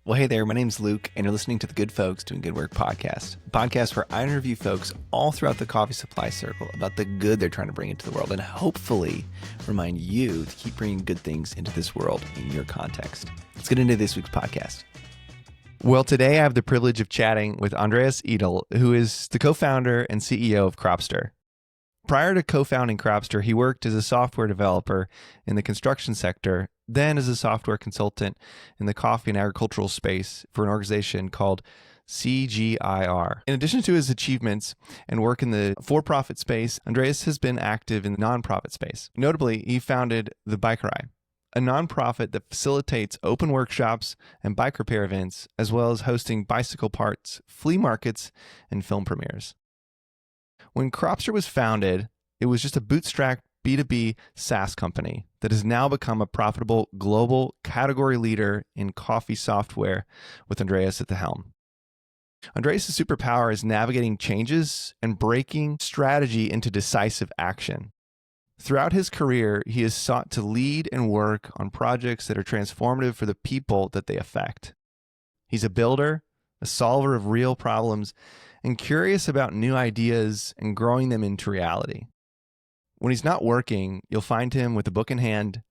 Well, hey there, my name's Luke, and you're listening to the Good Folks Doing Good Work podcast, a podcast where I interview folks all throughout the coffee supply circle about the good they're trying to bring into the world and hopefully remind you to keep bringing good things into this world in your context. Let's get into this week's podcast. Well, today I have the privilege of chatting with Andreas Idl, who is the co-founder and CEO of Cropster. Prior to co-founding Cropster, he worked as a software developer in the construction sector, then as a software consultant in the coffee and agricultural space for an organization called CGIR. In addition to his achievements and work in the for-profit space, Andreas has been active in the nonprofit space. Notably, he founded the Bike Ride, a nonprofit that facilitates open workshops and bike repair events, as well as hosting bicycle parts, flea markets, and film premieres. When Cropster was founded, it was just a bootstrapped B2B SaaS company that has now become a profitable global category leader in coffee software with Andreas at the helm. Andreas' superpower is navigating changes and breaking strategy into decisive action. Throughout his career, he has sought to lead and work on projects that are transformative for the people that they affect. He's a builder, a solver of real problems, and curious about new ideas and growing them into reality. When he's not working, you'll find him with a book in hand,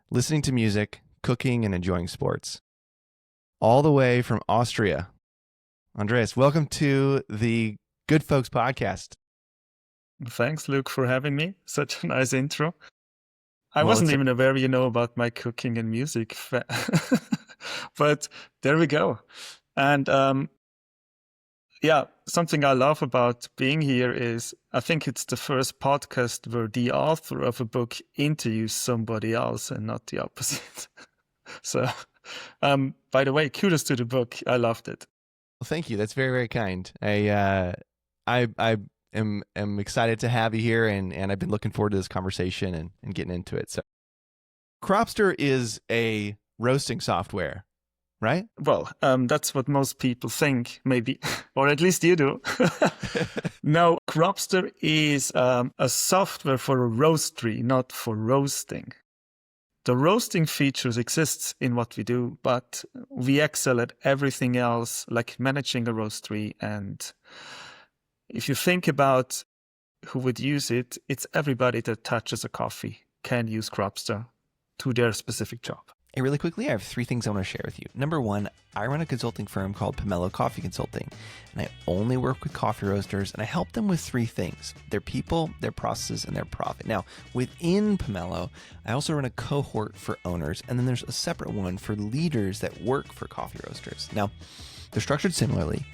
listening to music, cooking, and enjoying sports. All the way from Austria. Andreas, welcome to the Good Folks podcast. Thanks, Luke, for having me. Such a nice intro. I wasn't even aware, about my cooking and music. But there we go. And something I love about being here is I think it's the first podcast where the author of a book interviews somebody else and not the opposite. So, by the way, kudos to the book. I loved it. Well, thank you. That's very, very kind. I am excited to have you here, and I've been looking forward to this conversation and getting into it. So, Cropster is a roasting software, right? Well, that's what most people think, maybe, or at least you do. No, Cropster is a software for a roastery, not for roasting. The roasting features exists in what we do, but we excel at everything else, like managing a roastery. And if you think about who would use it, it's everybody that touches a coffee can use Cropster to their specific job. Hey, really quickly, I have 3 things I want to share with you. Number 1, I run a consulting firm called Pomelo Coffee Consulting, and I only work with coffee roasters, and I help them with 3 things: their people, their processes, and their profit. Now, within Pomelo, I also run a cohort for owners, and then there's a separate one for leaders that work for coffee roasters. Now, they're structured similarly.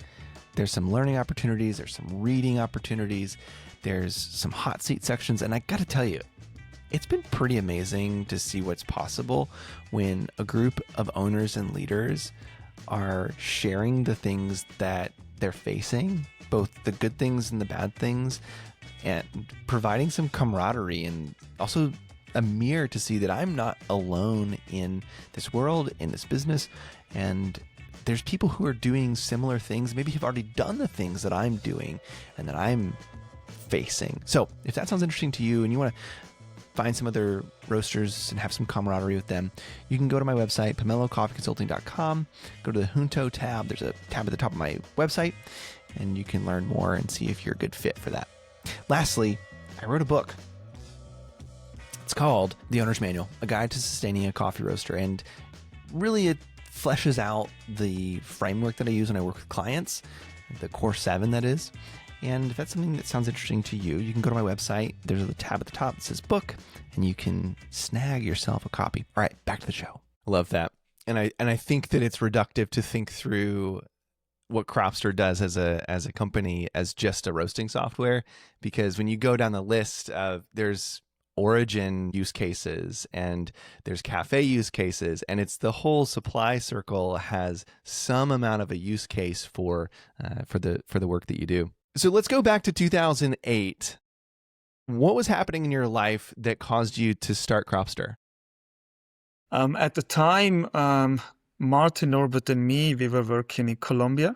There's some learning opportunities, there's some reading opportunities, there's some hot seat sections, and I got to tell you, it's been pretty amazing to see what's possible when a group of owners and leaders are sharing the things that they're facing, both the good things and the bad things, and providing some camaraderie and also a mirror to see that I'm not alone in this world, in this business, and there's people who are doing similar things, maybe have already done the things that I'm doing and that I'm facing. So if that sounds interesting to you and you want to find some other roasters and have some camaraderie with them, you can go to my website, pomelocoffeeconsulting.com, go to the Junto tab. There's a tab at the top of my website, and you can learn more and see if you're a good fit for that. Lastly, I wrote a book. It's called The Owner's Manual, A Guide to Sustaining a Coffee Roaster, and really it fleshes out the framework that I use when I work with clients, the core 7 that is. And if that's something that sounds interesting to you, you can go to my website. There's a tab at the top that says book, and you can snag yourself a copy. All right, back to the show. I love that. And I think that it's reductive to think through what Cropster does as a company as just a roasting software, because when you go down the list of there's origin use cases and there's cafe use cases, and it's the whole supply circle has some amount of a use case for the work that you do. So let's go back to 2008. What was happening in your life that caused you to start Cropster? At the time, Martin, Norbert, and me, we were working in Colombia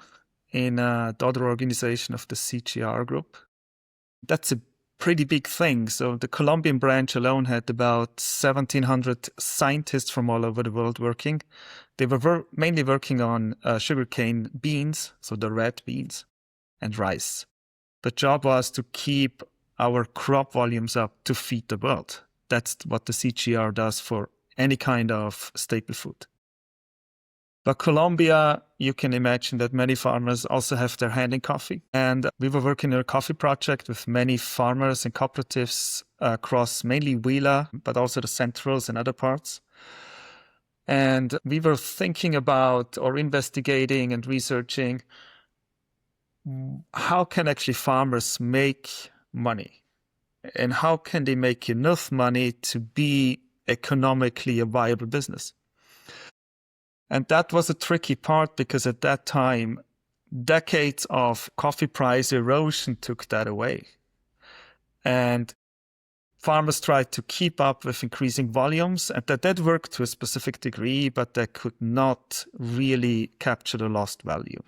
in the other organization of the CGR group. That's a pretty big thing. So the Colombian branch alone had about 1,700 scientists from all over the world working. They were mainly working on sugarcane beans, so the red beans, and rice. The job was to keep our crop volumes up to feed the world. That's what the CGR does for any kind of staple food. But Colombia, you can imagine that many farmers also have their hand in coffee. And we were working on a coffee project with many farmers and cooperatives across mainly Huila, but also the centrals and other parts. And we were thinking about or investigating and researching how can actually farmers make money, and how can they make enough money to be economically a viable business. And that was a tricky part, because at that time, decades of coffee price erosion took that away. And farmers tried to keep up with increasing volumes, and that worked to a specific degree, but they could not really capture the lost value.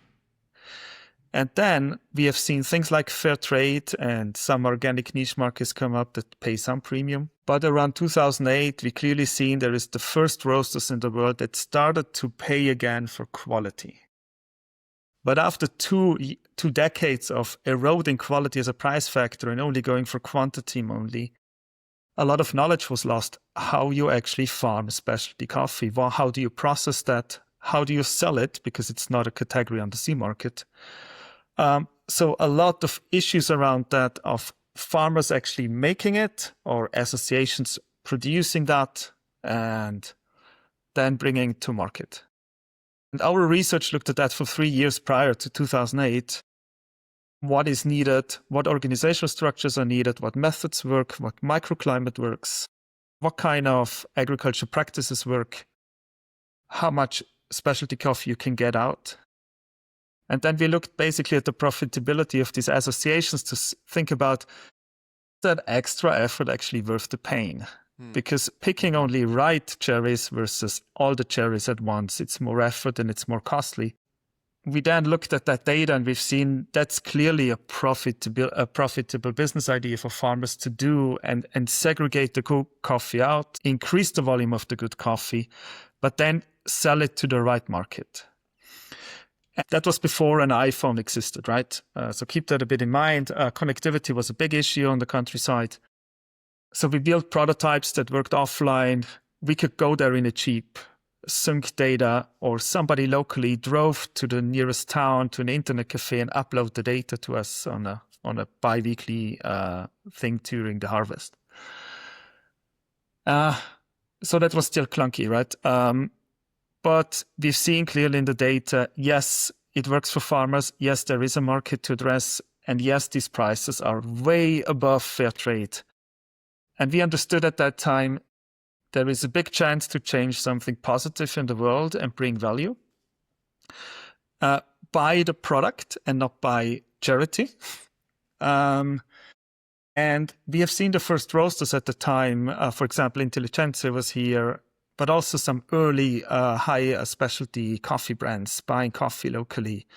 And then we have seen things like fair trade and some organic niche markets come up that pay some premium. But around 2008, we clearly seen there is the first roasters in the world that started to pay again for quality. But after two decades of eroding quality as a price factor and only going for quantity only, a lot of knowledge was lost. How you actually farm specialty coffee? Well, how do you process that? How do you sell it? Because it's not a category on the C market. So a lot of issues around that, of farmers actually making it or associations producing that and then bringing it to market. And our research looked at that for 3 years prior to 2008. What is needed, what organizational structures are needed, what methods work, what microclimate works, what kind of agriculture practices work, how much specialty coffee you can get out. And then we looked basically at the profitability of these associations to think about that extra effort actually worth the pain. Because picking only right cherries versus all the cherries at once, it's more effort and it's more costly. We then looked at that data and we've seen that's clearly a profitable business idea for farmers to do, and segregate the good coffee out, increase the volume of the good coffee, but then sell it to the right market. That was before an iPhone existed, right? So keep that a bit in mind. Connectivity was a big issue on the countryside. So we built prototypes that worked offline. We could go there in a Jeep, sync data, or somebody locally drove to the nearest town to an internet cafe and upload the data to us on a bi-weekly thing during the harvest. So that was still clunky, right? But we've seen clearly in the data, yes, it works for farmers. Yes, there is a market to address. And yes, these prices are way above fair trade. And we understood at that time there is a big chance to change something positive in the world and bring value by the product and not by charity. And we have seen the first roasters at the time. For example, Intelligentsia was here, but also some early high specialty coffee brands buying coffee locally.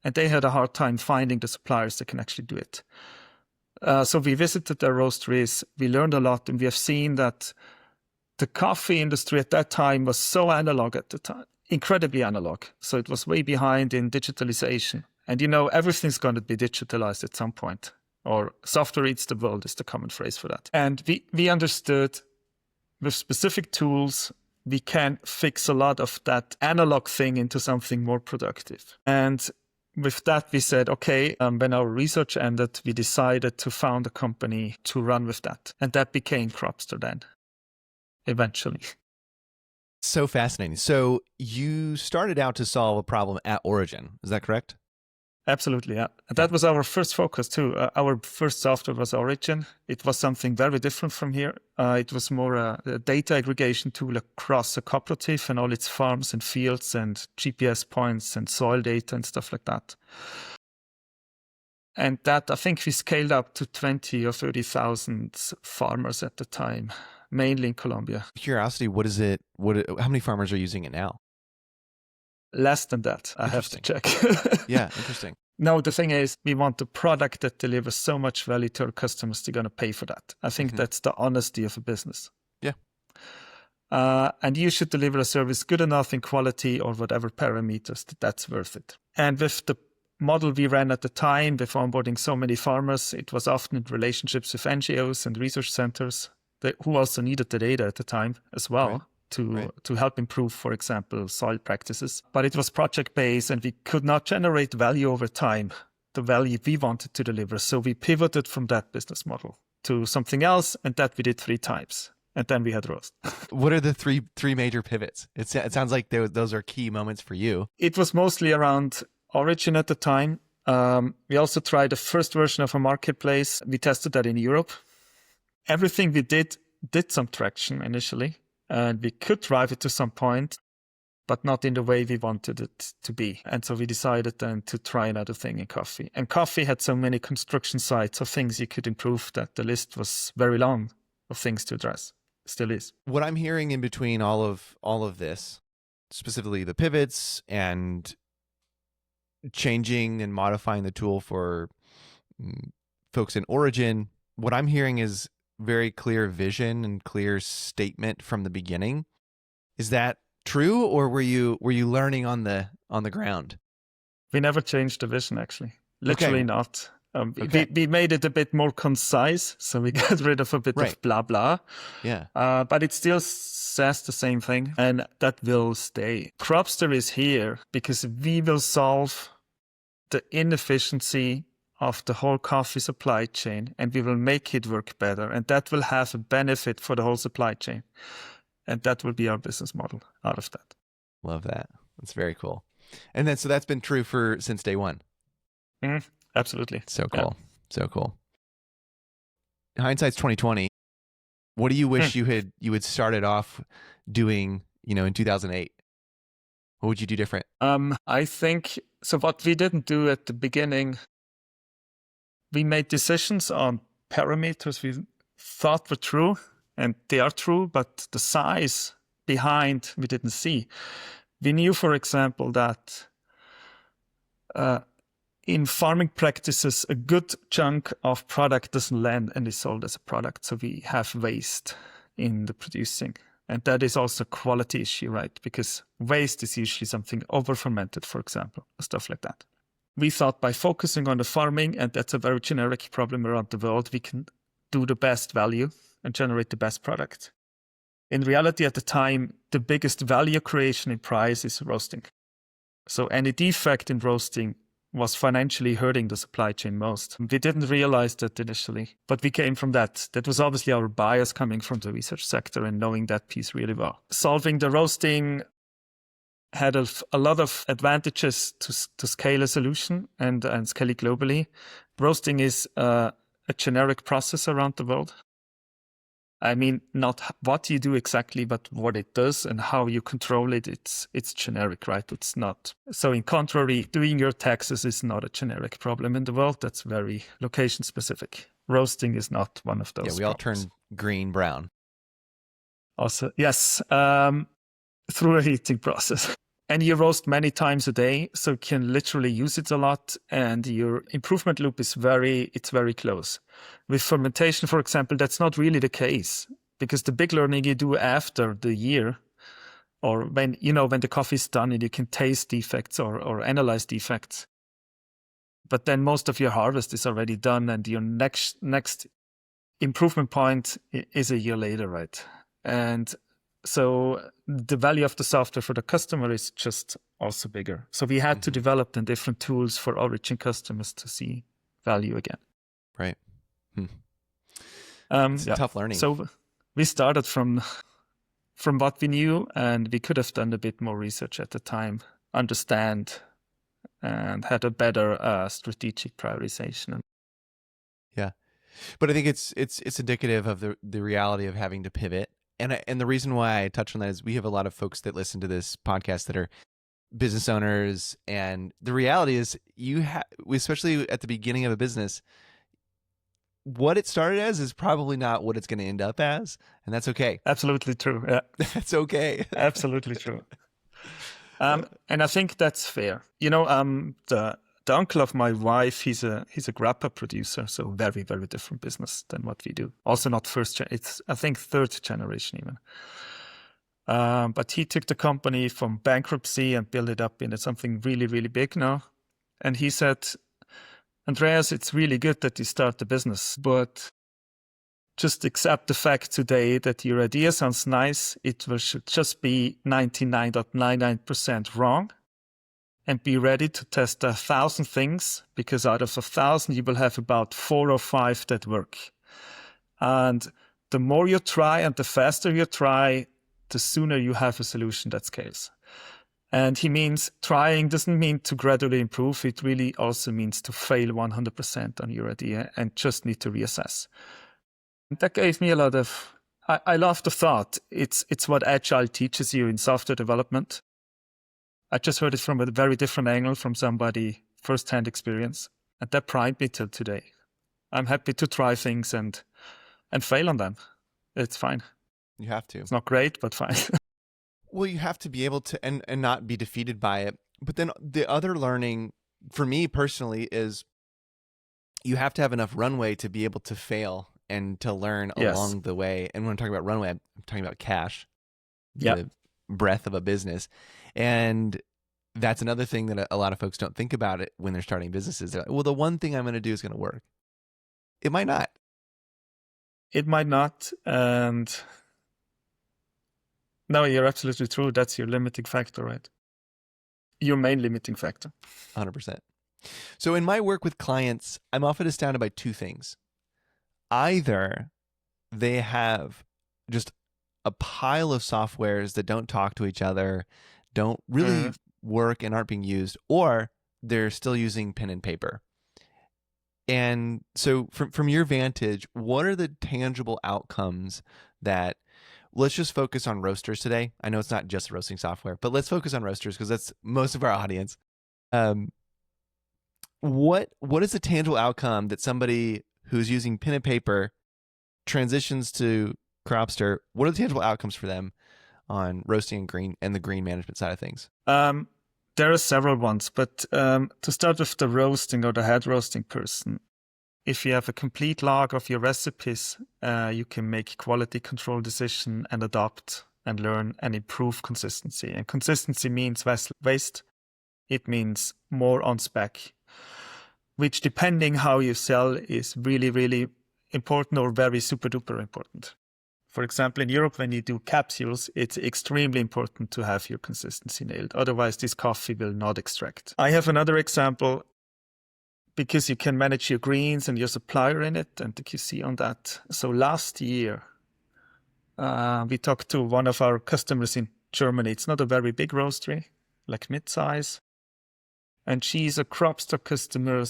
And they had a hard time finding the suppliers that can actually do it. So we visited their roasteries, we learned a lot, and we have seen that the coffee industry at that time was so analog at the time, incredibly analog. So it was way behind in digitalization. And everything's going to be digitalized at some point, or software eats the world is the common phrase for that. And we understood with specific tools, we can fix a lot of that analog thing into something more productive. And with that, we said, okay, when our research ended, we decided to found a company to run with that. And that became Cropster then, eventually. So fascinating. So you started out to solve a problem at origin. Is that correct? Absolutely, yeah. That was our first focus too. Our first software was Origin. It was something very different from here. It was more a data aggregation tool across a cooperative and all its farms and fields and GPS points and soil data and stuff like that. And that, I think we scaled up to 20 or 30,000 farmers at the time, mainly in Colombia. Curiosity, what is it? How many farmers are using it now? Less than that, I have to check. Yeah, interesting. No, the thing is, we want a product that delivers so much value to our customers, they're going to pay for that. I think that's the honesty of a business. Yeah. And you should deliver a service good enough in quality or whatever parameters that's worth it. And with the model we ran at the time, with onboarding so many farmers, it was often in relationships with NGOs and research centers who also needed the data at the time as well. To help improve, for example, soil practices. But it was project-based and we could not generate value over time, the value we wanted to deliver. So we pivoted from that business model to something else, and that we did 3 times. And then we had roast. What are the three major pivots? It sounds like those are key moments for you. It was mostly around origin at the time. We also tried the first version of a marketplace. We tested that in Europe. Everything we did some traction initially. And we could drive it to some point, but not in the way we wanted it to be. And so we decided then to try another thing in coffee. And coffee had so many construction sites of things you could improve that the list was very long of things to address. Still is. What I'm hearing in between all of this, specifically the pivots and changing and modifying the tool for folks in origin, what I'm hearing is very clear vision and clear statement from the beginning. Is that true, or were you learning on the ground? We never changed the vision, actually. Literally not. We made it a bit more concise, so we got rid of a bit of blah blah. Yeah. But it still says the same thing, and that will stay. Cropster is here because we will solve the inefficiency of the whole coffee supply chain, and we will make it work better, and that will have a benefit for the whole supply chain, and that will be our business model out of that. Love that. That's very cool. And then so that's been true since day one. Absolutely. So cool. Yeah. So cool. Hindsight's 2020. What do you wish you had started off doing, in 2008? What would you do different? I think so. What we didn't do at the beginning, we made decisions on parameters we thought were true, and they are true, but the size behind we didn't see. We knew, for example, that in farming practices, a good chunk of product doesn't land and is sold as a product. So we have waste in the producing. And that is also a quality issue, right? Because waste is usually something over-fermented, for example, stuff like that. We thought by focusing on the farming, and that's a very generic problem around the world, we can do the best value and generate the best product. In reality, at the time, the biggest value creation in price is roasting. So any defect in roasting was financially hurting the supply chain most. We didn't realize that initially, but we came from that. That was obviously our bias coming from the research sector and knowing that piece really well. Solving the roasting had a lot of advantages to scale a solution and scale it globally. Roasting is a generic process around the world. I mean, not what you do exactly, but what it does and how you control it. It's generic, right? It's not. So in contrary, doing your taxes is not a generic problem in the world. That's very location specific. Roasting is not one of those. Yeah, we all turn green, brown. Also, yes, through a heating process. And you roast many times a day, so you can literally use it a lot. And your improvement loop is very close. With fermentation, for example, that's not really the case, because the big learning you do after the year, or when the coffee is done and you can taste defects or analyze defects. But then most of your harvest is already done, and your next improvement point is a year later, right? And so the value of the software for the customer is just also bigger. So we had to develop then different tools for origin customers to see value again. Right. It's tough learning. So we started from what we knew, and we could have done a bit more research at the time, understand, and had a better strategic prioritization. Yeah, but I think it's indicative of the reality of having to pivot. And the reason why I touch on that is we have a lot of folks that listen to this podcast that are business owners, and the reality is especially at the beginning of a business, what it started as is probably not what it's going to end up as, and that's okay. Absolutely true. Yeah, that's okay. Absolutely true. And I think that's fair. The The uncle of my wife, he's a grappa producer, so very, very different business than what we do. Also not it's I think third generation even. But he took the company from bankruptcy and built it up into something really, really big now. And he said, Andreas, it's really good that you start the business, but just accept the fact today that your idea sounds nice. Should just be 99.99% wrong. And be ready to test 1,000 things, because out of 1,000, you will have about 4 or 5 that work. And the more you try and the faster you try, the sooner you have a solution that scales. And he means trying doesn't mean to gradually improve. It really also means to fail 100% on your idea and just need to reassess. And that gave me a lot of, I love the thought. It's what Agile teaches you in software development. I just heard it from a very different angle from somebody first-hand experience. And that primed me till today. I'm happy to try things and fail on them. It's fine. You have to. It's not great, but fine. Well, you have to be able to and not be defeated by it. But then the other learning for me personally is you have to have enough runway to be able to fail and to learn along the way. And when I'm talking about runway, I'm talking about cash, the breadth of a business. And that's another thing that a lot of folks don't think about it when they're starting businesses. They're like, well, the one thing I'm going to do is going to work. It might not. It might not. And no, you're absolutely true. That's your limiting factor, right? Your main limiting factor. 100%. So in my work with clients, I'm often astounded by 2 things. Either they have just a pile of softwares that don't talk to each other, don't really work and aren't being used, or they're still using pen and paper. And so from your vantage, what are the tangible outcomes that, let's just focus on roasters today. I know it's not just roasting software, but let's focus on roasters because that's most of our audience. What is the tangible outcome that somebody who's using pen and paper transitions to Cropster? What are the tangible outcomes for them on roasting and the green management side of things? There are several ones, but to start with the roasting or the head roasting person, if you have a complete log of your recipes, you can make quality control decision and adopt and learn and improve consistency. And consistency means less waste. It means more on spec, which depending how you sell is really, really important or very super duper important. For example, in Europe, when you do capsules, it's extremely important to have your consistency nailed. Otherwise, this coffee will not extract. I have another example because you can manage your greens and your supplier in it and the QC on that. So last year, we talked to one of our customers in Germany. It's not a very big roastery, like mid-size. And she's a Cropster customer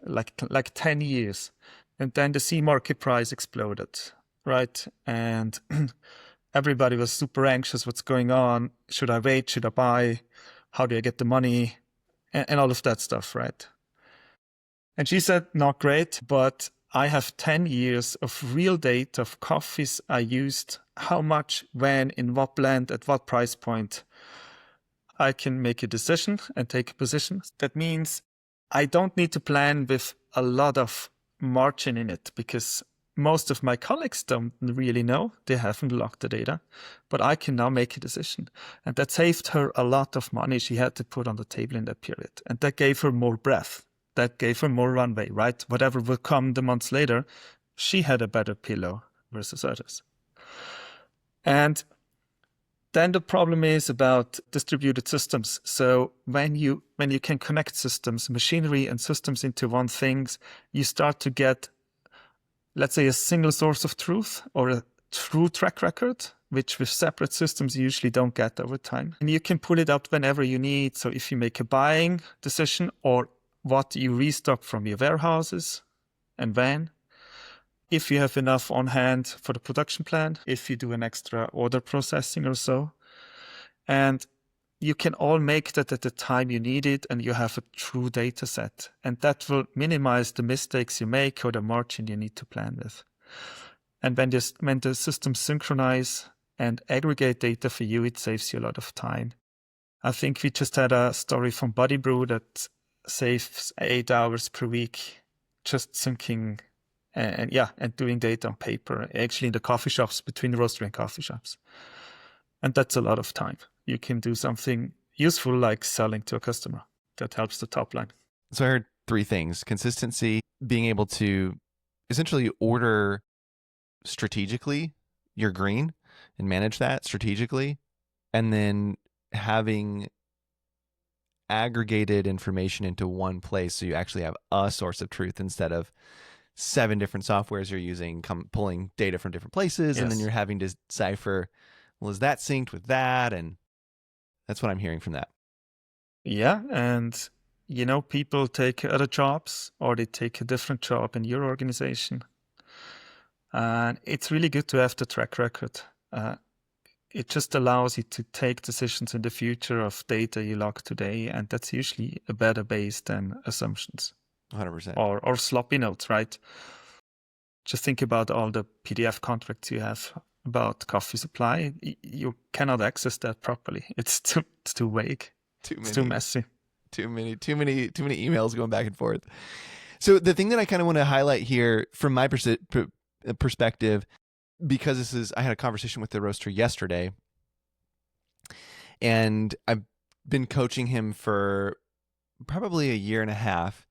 like 10 years. And then the C market price exploded. Right. And everybody was super anxious. What's going on? Should I wait? Should I buy? How do I get the money? And all of that stuff. Right. And she said, not great, but I have 10 years of real data of coffees I used, how much, when, in what blend, at what price point. I can make a decision and take a position. That means I don't need to plan with a lot of margin in it because most of my colleagues don't really know. They haven't logged the data, but I can now make a decision. And that saved her a lot of money she had to put on the table in that period. And that gave her more breadth. That gave her more runway, right? Whatever will come the months later, she had a better pillow versus others. And then the problem is about distributed systems. So when you can connect systems, machinery and systems into one thing, you start to get, let's say, a single source of truth or a true track record, which with separate systems you usually don't get over time. And you can pull it up whenever you need. So if you make a buying decision or what you restock from your warehouses and when, if you have enough on hand for the production plan, if you do an extra order processing or so. And you can all make that at the time you need it and you have a true data set. And that will minimize the mistakes you make or the margin you need to plan with. And when the systems synchronize and aggregate data for you, it saves you a lot of time. I think we just had a story from Body Brew that saves 8 hours per week just thinking and doing data on paper, actually in the coffee shops, between the roastery and coffee shops. And that's a lot of time. You can do something useful like selling to a customer. That helps the top line. So I heard three things: consistency, being able to essentially order strategically your green and manage that strategically, and then having aggregated information into one place so you actually have a source of truth instead of 7 different softwares you're using, pulling data from different places, and then you're having to decipher, well, is that synced with that? And that's what I'm hearing from that. Yeah, and people take other jobs or they take a different job in your organization. And it's really good to have the track record. It just allows you to take decisions in the future of data you log today, and that's usually a better base than assumptions. 100%. Or sloppy notes, right? Just think about all the PDF contracts you have about coffee supply. You cannot access that properly. It's too vague. It's too messy. Too many emails going back and forth. So the thing that I kind of want to highlight here from my perspective, because I had a conversation with the roaster yesterday, and I've been coaching him for probably a year and a half,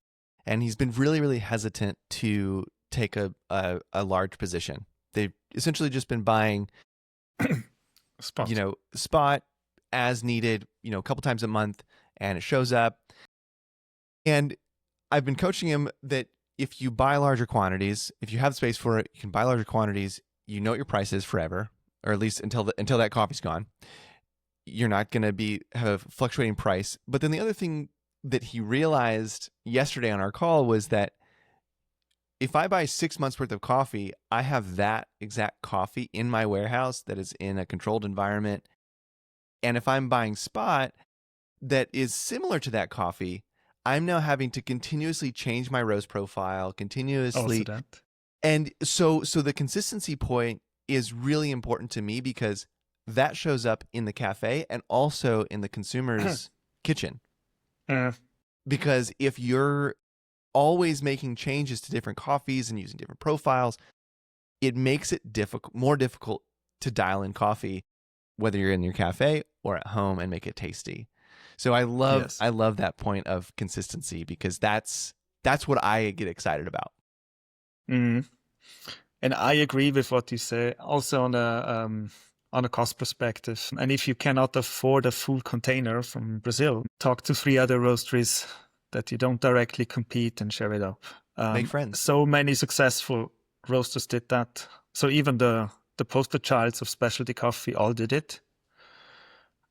and he's been really, really hesitant to take a large position. They've essentially just been buying spot as needed, a couple times a month, and it shows up. And I've been coaching him that if you buy larger quantities, if you have space for it, you can buy larger quantities. You know what your price is forever, or at least until that coffee's gone. You're not going to have a fluctuating price. But then the other thing that he realized yesterday on our call was that if I buy 6 months worth of coffee, I have that exact coffee in my warehouse that is in a controlled environment. And if I'm buying spot that is similar to that coffee, I'm now having to continuously change my roast profile, continuously. Also that. And so the consistency point is really important to me because that shows up in the cafe and also in the consumer's kitchen. Because if you're always making changes to different coffees and using different profiles, it makes it more difficult to dial in coffee, whether you're in your cafe or at home, and make it tasty. So I love that point of consistency because that's what I get excited about. Mm. And I agree with what you say. Also on a cost perspective, and if you cannot afford a full container from Brazil, talk to 3 other roasteries that you don't directly compete and share it up. Make friends. So many successful roasters did that. So even the poster childs of specialty coffee all did it.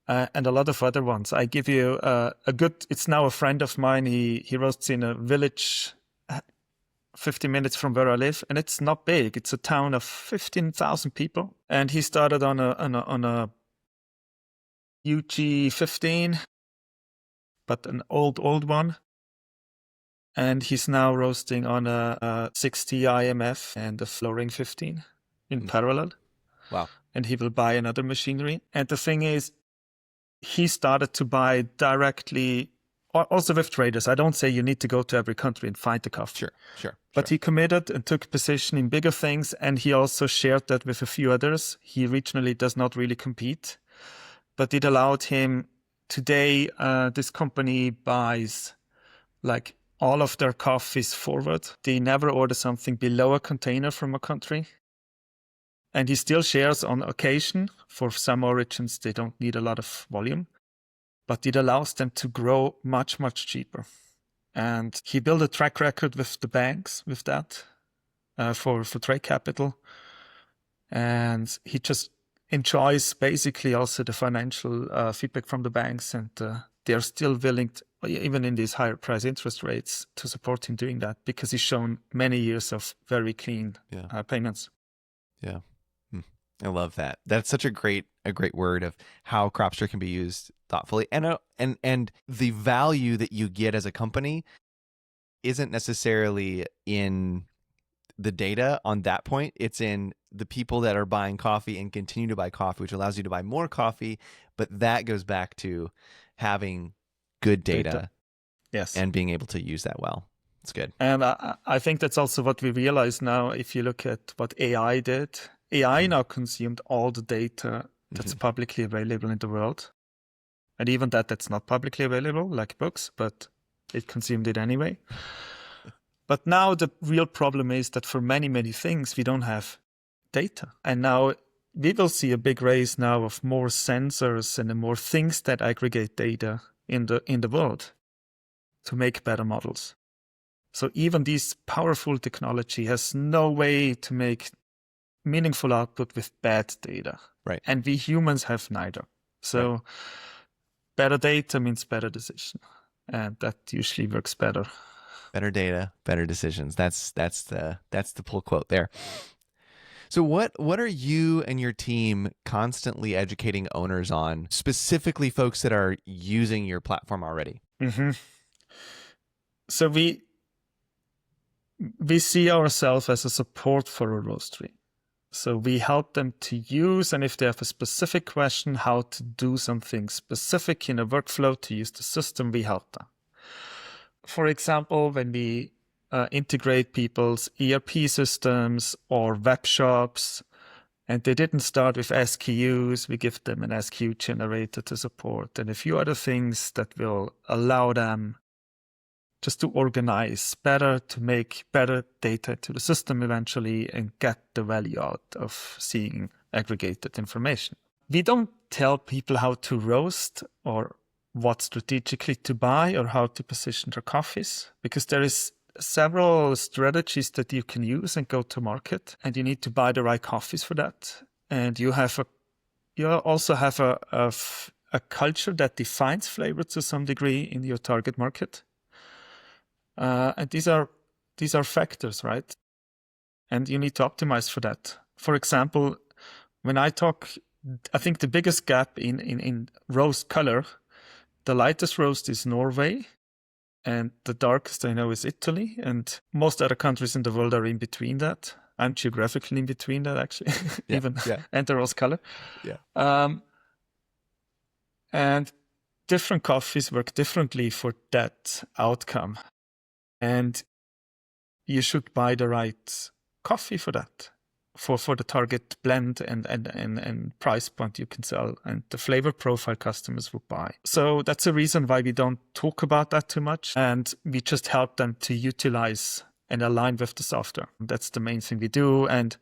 And a lot of other ones. I give you it's now a friend of mine. He roasts in a village 50 minutes from where I live, and it's not big. It's a town of 15,000 people. And he started on a UG15, but an old one. And he's now roasting on a 60 IMF and a Flooring 15 in parallel. Wow. And he will buy another machinery. And the thing is, he started to buy directly, also with traders. I don't say you need to go to every country and find the coffee. Sure. But he committed and took position in bigger things, and he also shared that with a few others. He regionally does not really compete, but it allowed him. Today, this company buys like all of their coffees forward. They never order something below a container from a country. And he still shares on occasion. For some origins, they don't need a lot of volume, but it allows them to grow much, much cheaper. And he built a track record with the banks with that for trade capital. And he just enjoys basically also the financial feedback from the banks. And they're still willing, even in these higher price interest rates, to support him doing that because he's shown many years of very clean payments. Yeah. I love that. That's such a great word of how Cropster can be used thoughtfully, and the value that you get as a company isn't necessarily in the data on that point. It's in the people that are buying coffee and continue to buy coffee, which allows you to buy more coffee. But that goes back to having good data. Yes. and being able to use that well. It's good. And I think that's also what we realize now. If you look at what AI did, AI now consumed all the data that's publicly available in the world. And even that's not publicly available, like books, but it consumed it anyway. But now the real problem is that for many, many things, we don't have data. And now we will see a big race now of more sensors and more things that aggregate data in the world to make better models. So even this powerful technology has no way to make meaningful output with bad data. Right. And we humans have neither. So better data means better decision. And that usually works better. Better data, better decisions. That's the pull quote there. So what are you and your team constantly educating owners on, specifically folks that are using your platform already? So we see ourselves as a support for a roastery. So we help them to use, and if they have a specific question, how to do something specific in a workflow to use the system, we help them. For example, when we integrate people's ERP systems or web shops, and they didn't start with SKUs, we give them an SKU generator to support, and a few other things that will allow them just to organize better, to make better data to the system eventually, and get the value out of seeing aggregated information. We don't tell people how to roast or what strategically to buy or how to position their coffees, because there is several strategies that you can use and go to market, and you need to buy the right coffees for that. And you also have a culture that defines flavor to some degree in your target market. And these are factors, right? And you need to optimize for that. For example, when I think the biggest gap in roast color, the lightest roast is Norway, and the darkest I know is Italy, and most other countries in the world are in between that. I'm geographically in between that, actually, and the roast color. Yeah. And different coffees work differently for that outcome. And you should buy the right coffee for that, for the target blend and price point you can sell, and the flavor profile customers would buy. So that's a reason why we don't talk about that too much, and we just help them to utilize and align with the software. That's the main thing we do. And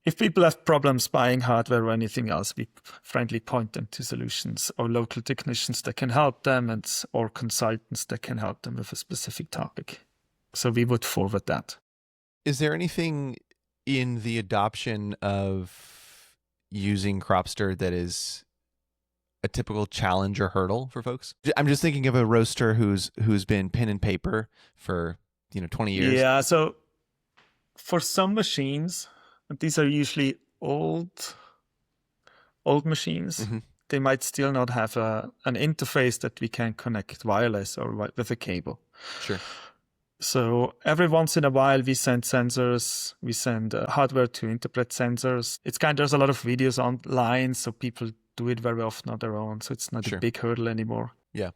if people have problems buying hardware or anything else, we friendly point them to solutions or local technicians that can help them, or consultants that can help them with a specific topic. So we would forward that. Is there anything in the adoption of using Cropster that is a typical challenge or hurdle for folks? I'm just thinking of a roaster who's been pen and paper for 20 years. Yeah. So for some machines, these are usually old machines. Mm-hmm. They might still not have an interface that we can connect wireless or with a cable. Sure. So every once in a while, we send sensors, we send hardware to interpret sensors. There's a lot of videos online, so people do it very often on their own. So it's not a big hurdle anymore. Yeah.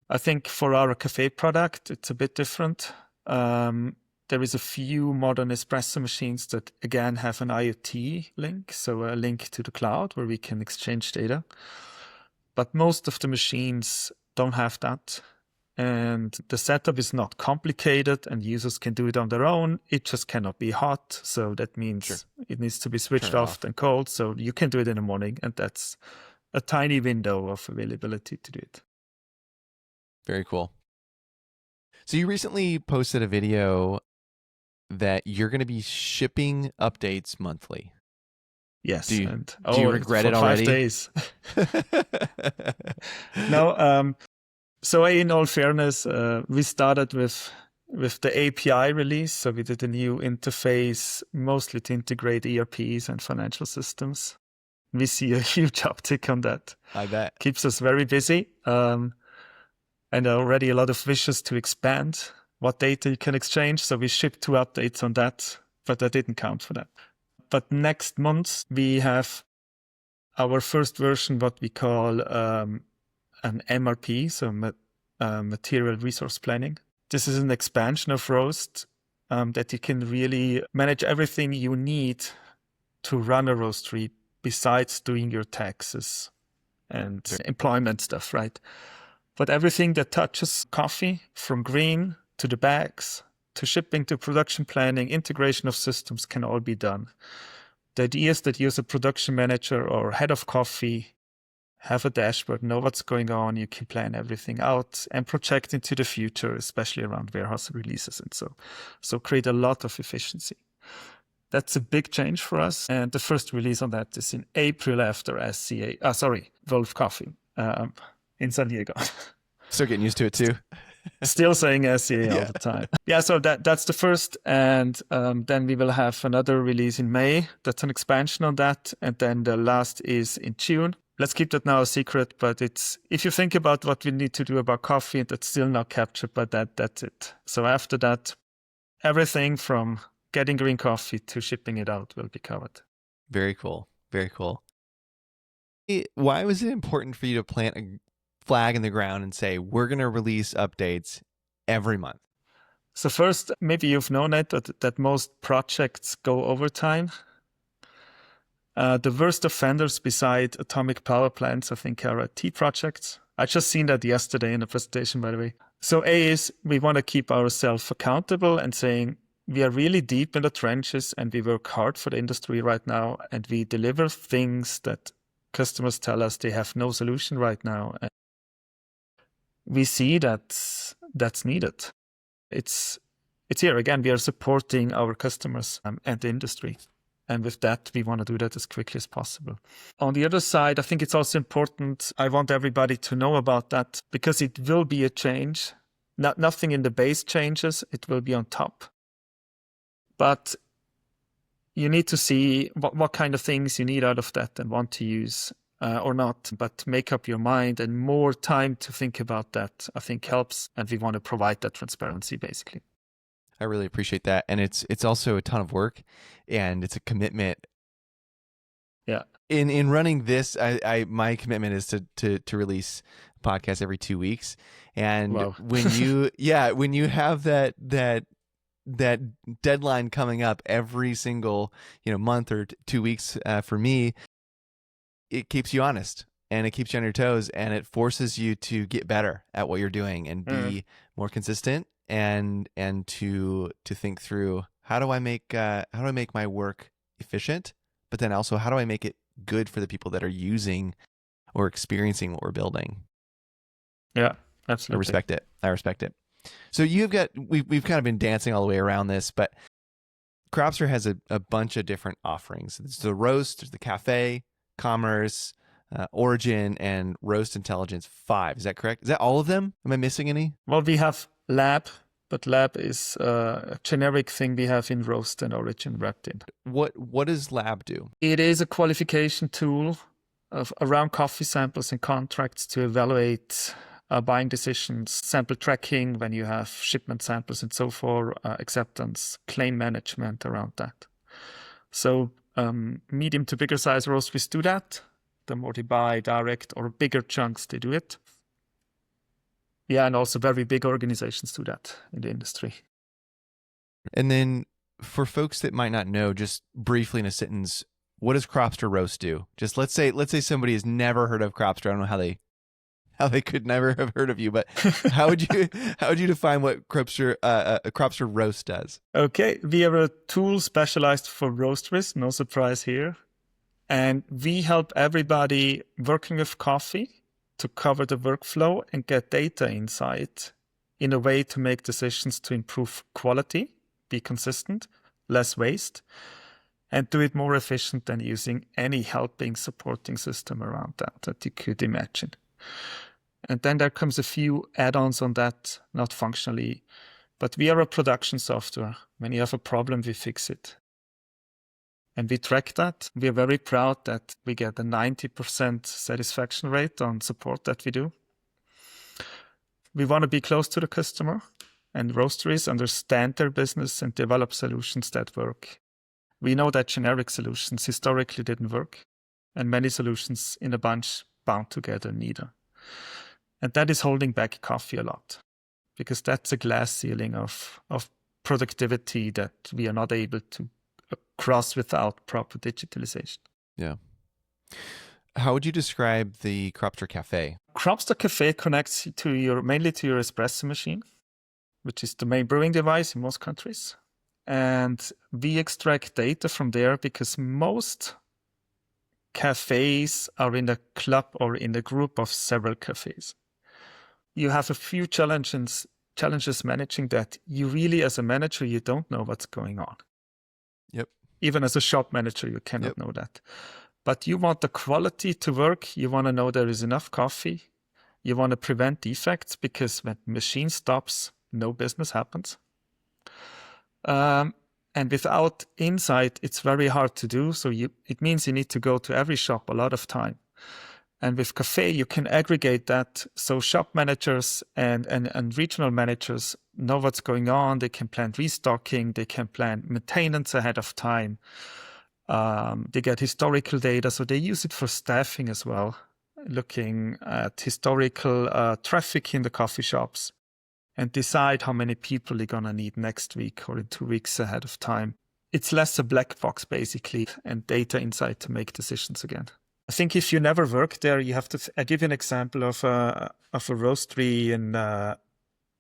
I think for our cafe product, it's a bit different. There is a few modern espresso machines that, again, have an IoT link, so a link to the cloud where we can exchange data. But most of the machines don't have that. And the setup is not complicated, and users can do it on their own. It just cannot be hot. So that means it needs to be switched off and cold. So you can do it in the morning, and that's a tiny window of availability to do it. Very cool. So you recently posted a video that you're going to be shipping updates monthly. Yes. Do you regret it already? 5 days. No. So in all fairness, we started with the API release. So we did a new interface, mostly to integrate ERPs and financial systems. We see a huge uptick on that. I bet. Keeps us very busy. And already a lot of wishes to expand what data you can exchange. So we shipped 2 updates on that, but that didn't count for that. But next month, we have our first version, what we call an MRP, so material resource planning. This is an expansion of roast that you can really manage everything you need to run a roastery besides doing your taxes and employment stuff, right? But everything that touches coffee, from green to the bags, to shipping, to production planning, integration of systems, can all be done. The idea is that you as a production manager or head of coffee have a dashboard, know what's going on, you can plan everything out and project into the future, especially around warehouse releases and so create a lot of efficiency. That's a big change for us. And the first release on that is in April after Wolf Coffee in San Diego. Still getting used to it too. Still saying SCA all the time. Yeah, so that's the first. And then we will have another release in May. That's an expansion on that. And then the last is in June. Let's keep that now a secret, but it's, if you think about what we need to do about coffee, that's still not captured by that's it. So after that, everything from getting green coffee to shipping it out will be covered. Very cool. Very cool. Why was it important for you to plant a flag in the ground and say, we're going to release updates every month? So first, maybe you've known it, that most projects go over time. The worst offenders beside atomic power plants, I think, are IT projects. I just seen that yesterday in the presentation, by the way. So A is we want to keep ourselves accountable and saying we are really deep in the trenches and we work hard for the industry right now and we deliver things that customers tell us they have no solution right now. And we see that that's needed. It's here again, we are supporting our customers and the industry. And with that, we want to do that as quickly as possible. On the other side, I think it's also important. I want everybody to know about that because it will be a change. Nothing in the base changes. It will be on top. But you need to see what kind of things you need out of that and want to use or not. But make up your mind, and more time to think about that, I think, helps. And we want to provide that transparency, basically. I really appreciate that. And it's also a ton of work and it's a commitment. Yeah. In running this, my commitment is to release a podcast every 2 weeks. And wow. when you have that deadline coming up every single, month or 2 weeks, for me, it keeps you honest and it keeps you on your toes and it forces you to get better at what you're doing and be more consistent. And to think through how do I make my work efficient, but then also how do I make it good for the people that are using or experiencing what we're building? Yeah, absolutely. I respect it. So we've kind of been dancing all the way around this, but Cropster has a bunch of different offerings. There's the roast, there's the cafe, commerce, origin, and roast intelligence 5. Is that correct? Is that all of them? Am I missing any? Well, we have lab, but lab is a generic thing we have in roast and origin wrapped in. What does lab do? It is a qualification tool around coffee samples and contracts to evaluate buying decisions, sample tracking when you have shipment samples and so forth, acceptance, claim management around that. So medium to bigger size roasteries do that. The more they buy direct or bigger chunks, they do it. Yeah, and also very big organizations do that in the industry. And then for folks that might not know, just briefly in a sentence, what does Cropster Roast do? Just let's say somebody has never heard of Cropster. I don't know how they could never have heard of you, but how would you define what Cropster Roast does? Okay, we are a tool specialized for roasteries, no surprise here. And we help everybody working with coffee to cover the workflow and get data insight in a way to make decisions to improve quality, be consistent, less waste, and do it more efficient than using any helping supporting system around that you could imagine. And then there comes a few add-ons on that, not functionally, but we are a production software. When you have a problem, we fix it. And we track that. We are very proud that we get a 90% satisfaction rate on support that we do. We want to be close to the customer, and roasteries understand their business and develop solutions that work. We know that generic solutions historically didn't work, and many solutions in a bunch bound together neither. And that is holding back coffee a lot, because that's a glass ceiling of productivity that we are not able to cross without proper digitalization. Yeah. How would you describe the Cropster Cafe? Cropster Cafe connects mainly to your espresso machine, which is the main brewing device in most countries. And we extract data from there because most cafes are in a club or in a group of several cafes. You have a few challenges managing that. You really, as a manager, you don't know what's going on. Yep. Even as a shop manager, you cannot know that. But you want the quality to work. You want to know there is enough coffee. You want to prevent defects, because when the machine stops, no business happens. And without insight, it's very hard to do. So it means you need to go to every shop a lot of time. And with Cafe, you can aggregate that. So shop managers and regional managers know what's going on. They can plan restocking. They can plan maintenance ahead of time. They get historical data. So they use it for staffing as well, looking at historical traffic in the coffee shops and decide how many people they're going to need next week or in 2 weeks ahead of time. It's less a black box, basically, and data insight to make decisions again. I think if you never work there, you have to. I give you an example of a roastery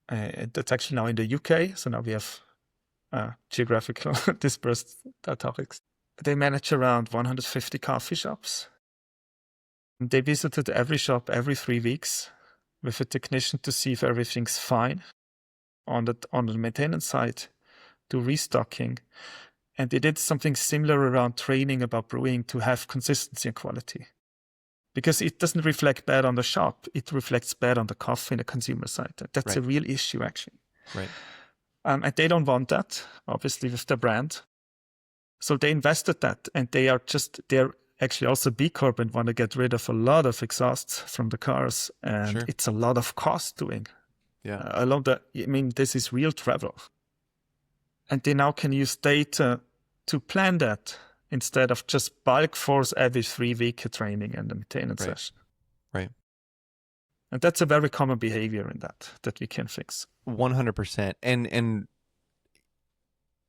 that's actually now in the UK. So now we have geographical dispersed topics. They manage around 150 coffee shops. They visited every shop every 3 weeks with a technician to see if everything's fine on the maintenance side, do restocking. And they did something similar around training about brewing to have consistency and quality. Because it doesn't reflect bad on the shop, it reflects bad on the coffee and the consumer side. That's a real issue, actually. Right. And they don't want that, obviously, with their brand. So they invested that, and they're actually also B Corp and want to get rid of a lot of exhausts from the cars. And it's a lot of cost doing. Yeah. This is real travel. And they now can use data to plan that instead of just bulk force every 3 week training and a maintenance session. Right. And that's a very common behavior in that we can fix. 100%. And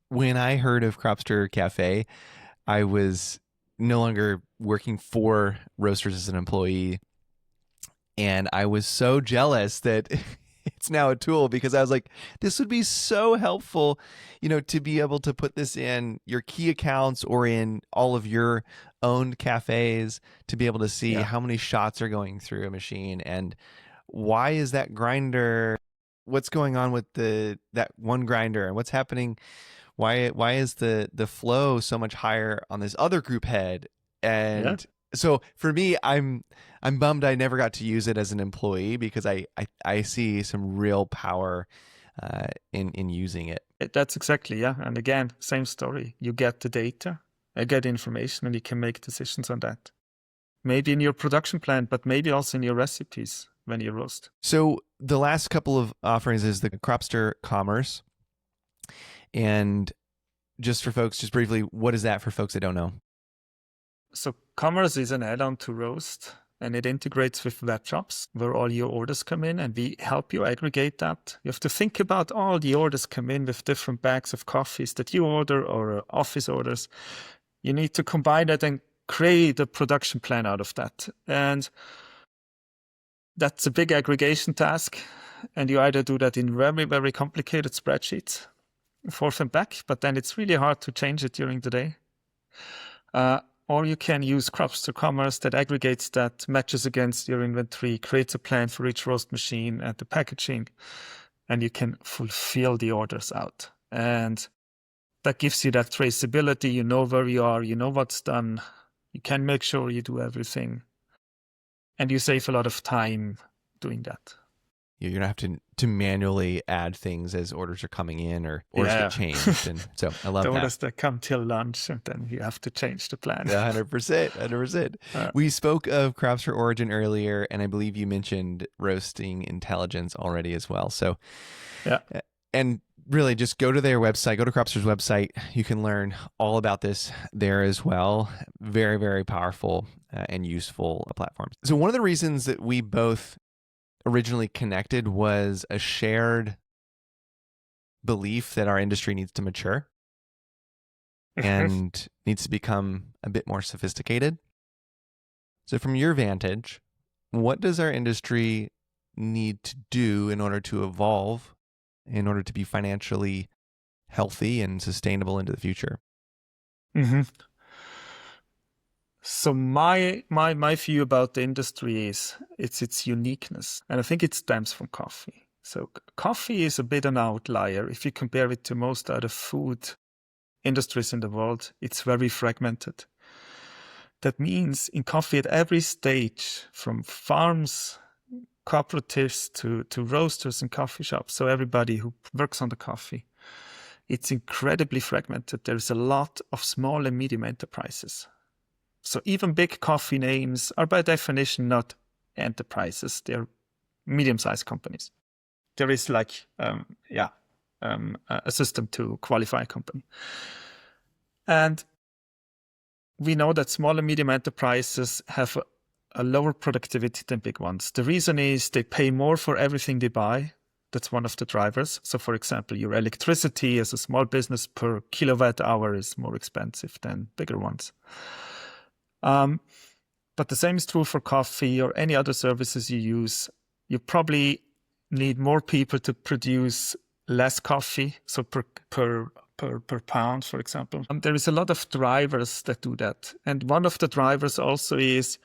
when I heard of Cropster Cafe, I was no longer working for Roasters as an employee. And I was so jealous that it's now a tool, because I was like, this would be so helpful, to be able to put this in your key accounts or in all of your owned cafes, to be able to see how many shots are going through a machine and why is that grinder, what's going on with that one grinder and what's happening. Why is the flow so much higher on this other group head? And so for me, I'm bummed I never got to use it as an employee, because I see some real power in using it. That's exactly, And again, same story. You get the data, I get information, and you can make decisions on that. Maybe in your production plan, but maybe also in your recipes when you roast. So the last couple of offerings is the Cropster Commerce. And just for folks, just briefly, what is that for folks that don't know? So Commerce is an add-on to Roast, and it integrates with web shops where all your orders come in, and we help you aggregate that. You have to think about all the orders come in with different bags of coffees that you order or office orders. You need to combine that and create a production plan out of that. And that's a big aggregation task. And you either do that in very, very complicated spreadsheets, forth and back, but then it's really hard to change it during the day. Or you can use Cropster Commerce that aggregates that, matches against your inventory, creates a plan for each roast machine and the packaging, and you can fulfill the orders out. And that gives you that traceability. You know where you are, you know what's done. You can make sure you do everything. And you save a lot of time doing that. You're going to have to manually add things as orders are coming in or orders get changed. And so I love the that. orders that come till lunch, and then you have to change the plan. 100%. We spoke of Cropster Origin earlier, and I believe you mentioned roasting intelligence already as well. So, and really just go to their website, go to Cropster's website. You can learn all about this there as well. Very, very powerful and useful platforms. So one of the reasons that we both originally connected was a shared belief that our industry needs to mature and needs to become a bit more sophisticated. So from your vantage, what does our industry need to do in order to evolve, in order to be financially healthy and sustainable into the future? Mm-hmm. So my view about the industry is its uniqueness, and I think it stems from coffee. So coffee is a bit an outlier if you compare it to most other food industries in the world. It's very fragmented. That means in coffee at every stage, from farms, cooperatives to roasters and coffee shops, so everybody who works on the coffee, it's incredibly fragmented. There's a lot of small and medium enterprises. So even big coffee names are by definition not enterprises. They're medium-sized companies. There is like, a system to qualify a company. And we know that small and medium enterprises have a lower productivity than big ones. The reason is they pay more for everything they buy. That's one of the drivers. So for example, your electricity as a small business per kilowatt hour is more expensive than bigger ones. But the same is true for coffee or any other services you use. You probably need more people to produce less coffee, so per pound, for example. There is a lot of drivers that do that. And one of the drivers also is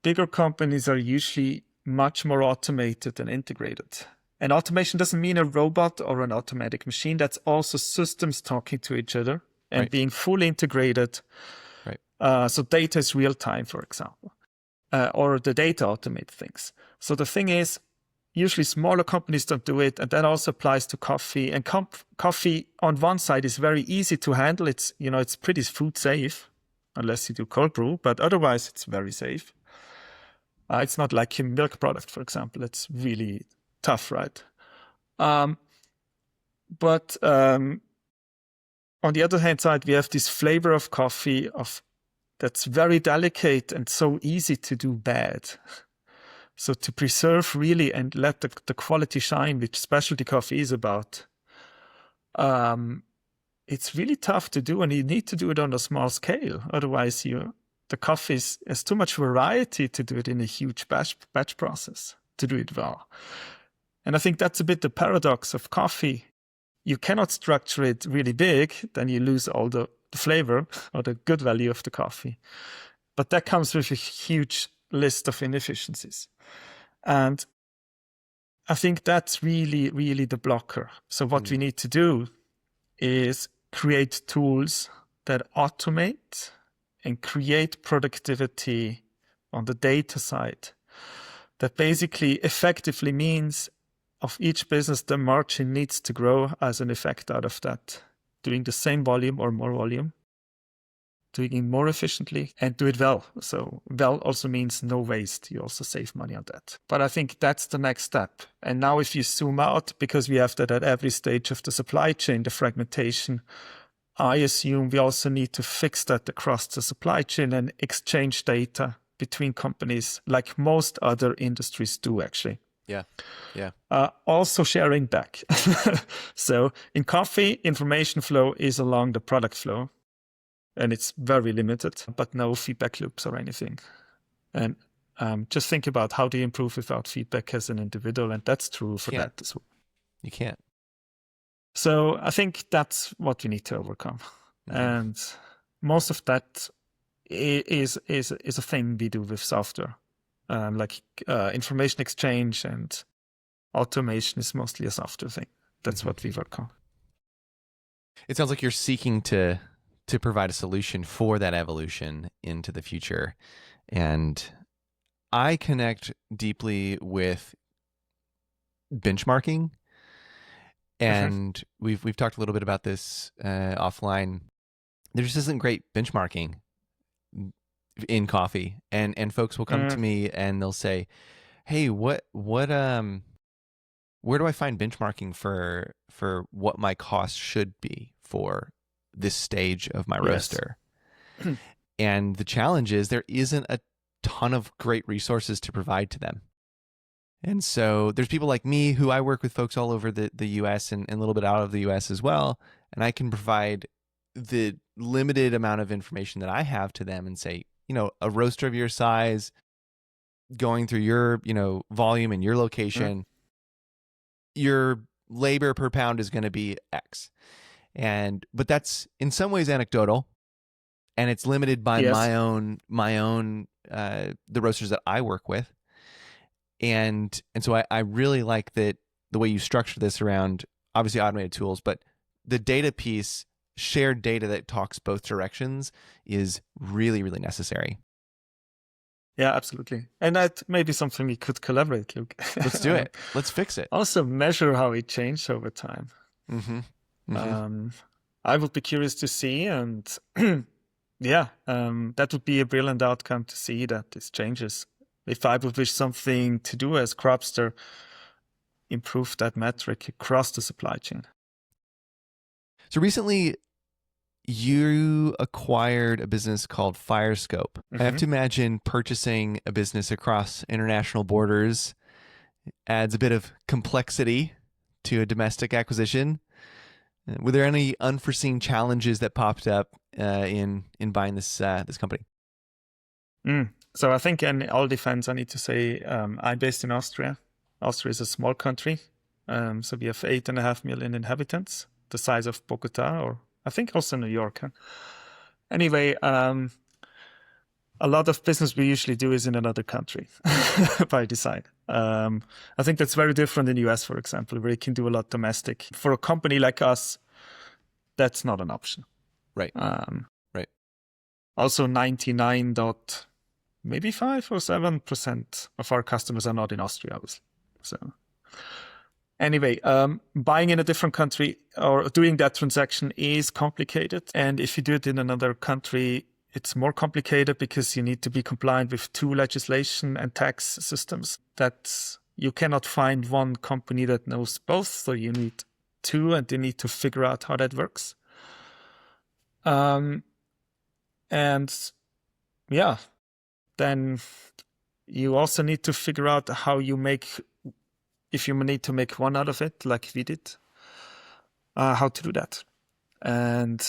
bigger companies are usually much more automated and integrated. And automation doesn't mean a robot or an automatic machine. That's also systems talking to each other and being fully integrated. So data is real time, for example, or the data automate things. So the thing is, usually smaller companies don't do it. And that also applies to coffee. And coffee on one side is very easy to handle. It's pretty food safe, unless you do cold brew, but otherwise it's very safe. It's not like a milk product, for example. It's really tough, right? But on the other hand side, we have this flavor of coffee that's very delicate and so easy to do bad. So to preserve really and let the quality shine, which specialty coffee is about, it's really tough to do, and you need to do it on a small scale. Otherwise, the coffee has too much variety to do it in a huge batch process to do it well. And I think that's a bit the paradox of coffee. You cannot structure it really big, then you lose all the flavor or the good value of the coffee. But that comes with a huge list of inefficiencies. And I think that's really, really the blocker. So what we need to do is create tools that automate and create productivity on the data side. That basically effectively means of each business, the margin needs to grow as an effect out of that. Doing the same volume or more volume, doing it more efficiently, and do it well. So well also means no waste. You also save money on that. But I think that's the next step. And now if you zoom out, because we have that at every stage of the supply chain, the fragmentation, I assume we also need to fix that across the supply chain and exchange data between companies like most other industries do, actually. Yeah. Also sharing back. So in coffee, information flow is along the product flow, and it's very limited, but no feedback loops or anything. And just think about how do you improve without feedback as an individual, and that's true for that as well. You can't. So I think that's what we need to overcome. Mm-hmm. And most of that is a thing we do with software. Like information exchange and automation is mostly a software thing. That's what we work on. It sounds like you're seeking to provide a solution for that evolution into the future. And I connect deeply with benchmarking. And we've talked a little bit about this offline. There just isn't great benchmarking in coffee, and folks will come to me and they'll say, "Hey, where do I find benchmarking for what my cost should be for this stage of my roaster?" And the challenge is there isn't a ton of great resources to provide to them. And so there's people like me who I work with folks all over the US and a little bit out of the US as well. And I can provide the limited amount of information that I have to them and say, a roaster of your size going through your, volume and your location, your labor per pound is going to be X. But that's in some ways anecdotal, and it's limited by Yes. my own the roasters that I work with. And so I really like that the way you structure this around obviously automated tools, but the data piece, shared data that talks both directions is really, really necessary. Yeah, absolutely. And that may be something we could collaborate, Luke. Let's do it. Let's fix it. Also measure how it changed over time. I would be curious to see, and that would be a brilliant outcome to see that this changes. If I would wish something to do as Cropster, improve that metric across the supply chain. So recently, you acquired a business called Firescope. I have to imagine purchasing a business across international borders adds a bit of complexity to a domestic acquisition. Were there any unforeseen challenges that popped up in buying this company? So I think in all defense, I need to say I'm based in Austria. Austria is a small country. So we have 8.5 million inhabitants, the size of Bogota, or I think also New York. Huh? Anyway, a lot of business we usually do is in another country by design. I think that's very different in the US, for example, where you can do a lot domestic. For a company like us, that's not an option. Right. Right. Also, 99 maybe 5 or 7% of our customers are not in Austria, obviously. So anyway, buying in a different country or doing that transaction is complicated. And if you do it in another country, it's more complicated because you need to be compliant with 2 legislation and tax systems that you cannot find one company that knows both. So you need 2, and you need to figure out how that works. Then you also need to figure out how you make, if you need to make one out of it, like we did, how to do that. And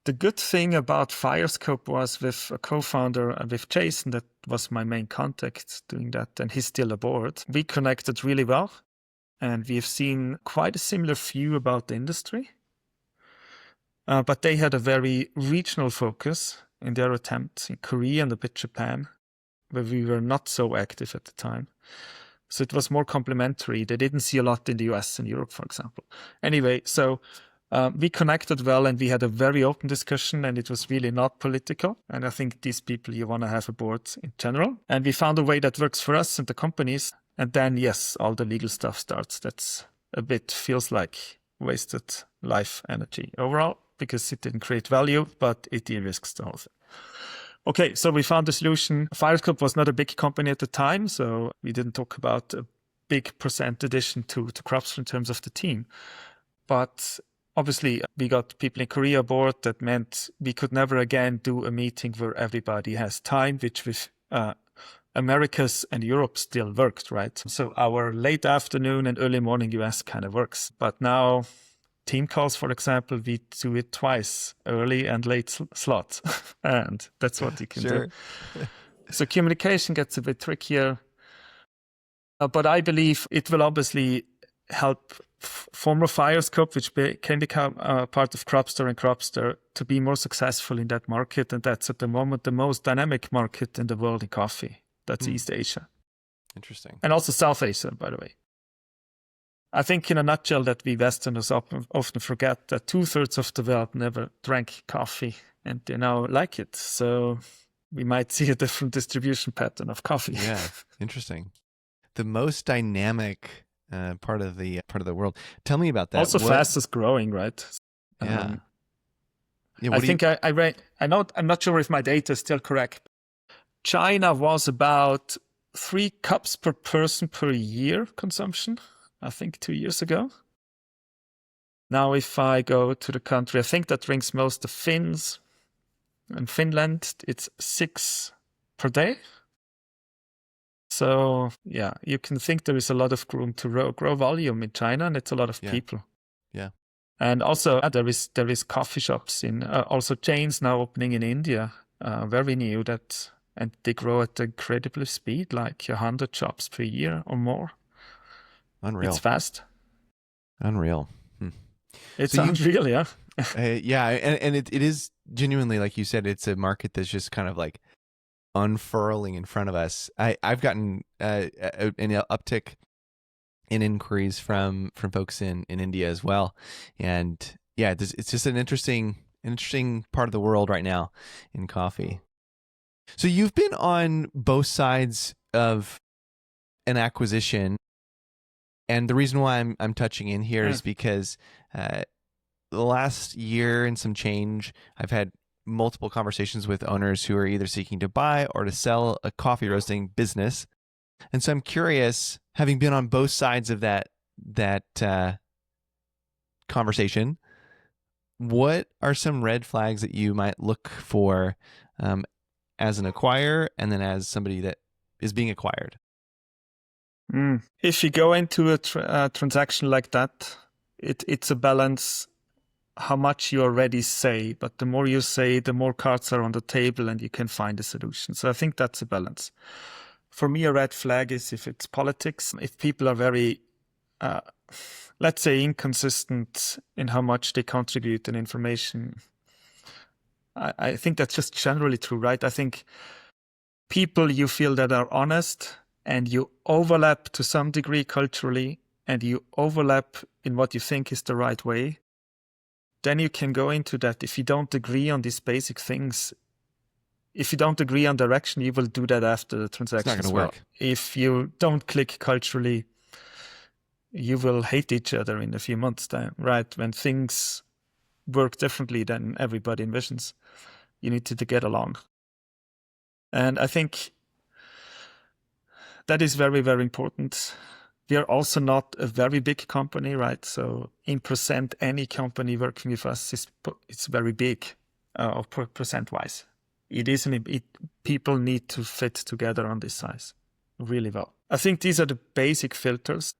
the good thing about Firescope was with a co-founder, with Jason, that was my main contact doing that, and he's still aboard. We connected really well, and we've seen quite a similar view about the industry. But they had a very regional focus in their attempts in Korea and a bit Japan, where we were not so active at the time. So it was more complementary. They didn't see a lot in the US and Europe, for example. Anyway, so we connected well, and we had a very open discussion, and it was really not political. And I think these people you want to have aboard in general. And we found a way that works for us and the companies. And then, yes, all the legal stuff starts. That's a bit feels like wasted life energy overall, because it didn't create value, but it de-risks the whole thing. Okay, so we found a solution. Firescope was not a big company at the time, so we didn't talk about a big percent addition to Cropster in terms of the team. But obviously, we got people in Korea aboard. That meant we could never again do a meeting where everybody has time, which with Americas and Europe still worked, right? So our late afternoon and early morning US kind of works. But now, team calls, for example, we do it twice, early and late slots. And that's what you can do. So communication gets a bit trickier. But I believe it will obviously help former Firescope, which can become part of Cropster and Cropster, to be more successful in that market. And that's at the moment the most dynamic market in the world in coffee. That's East Asia. Interesting. And also South Asia, by the way. I think in a nutshell that we Westerners often forget that 2/3 of the world never drank coffee, and they now like it. So we might see a different distribution pattern of coffee. Yeah, interesting. The most dynamic part of the world. Tell me about that. Also fastest growing, right? Yeah. I think I read. I'm not sure if my data is still correct. China was about 3 cups per person per year consumption, I think 2 years ago. Now, if I go to the country, I think that drinks most the Finns. In Finland, it's 6 per day. So yeah, you can think there is a lot of room to grow volume in China, and it's a lot of people. Yeah. And also there is coffee shops in also chains now opening in India, very new and they grow at incredible speed, like 100 shops per year or more. Unreal. It's fast. Unreal. It's unreal, yeah. Yeah, and it is genuinely, like you said, it's a market that's just kind of like unfurling in front of us. I've gotten an uptick in inquiries from folks in India as well, and yeah, it's just an interesting part of the world right now in coffee. So you've been on both sides of an acquisition, and the reason why I'm touching in here is because the last year and some change, I've had multiple conversations with owners who are either seeking to buy or to sell a coffee roasting business. And so I'm curious, having been on both sides of that conversation, what are some red flags that you might look for as an acquirer and then as somebody that is being acquired? If you go into a transaction like that, it's a balance how much you already say, but the more you say, the more cards are on the table and you can find a solution. So I think that's a balance. For me, a red flag is if it's politics, if people are very, let's say, inconsistent in how much they contribute in information. I think that's just generally true, right? I think people you feel that are honest and you overlap to some degree culturally and you overlap in what you think is the right way, then you can go into that. If you don't agree on these basic things, if you don't agree on direction, you will do that after the transaction. It's not going to work. If you don't click culturally, you will hate each other in a few months' time, right? When things work differently than everybody envisions, you need to get along. And I think that is very, very important. We are also not a very big company, right? So in percent, any company working with us it's very big, percent-wise. People need to fit together on this size really well. I think these are the basic filters.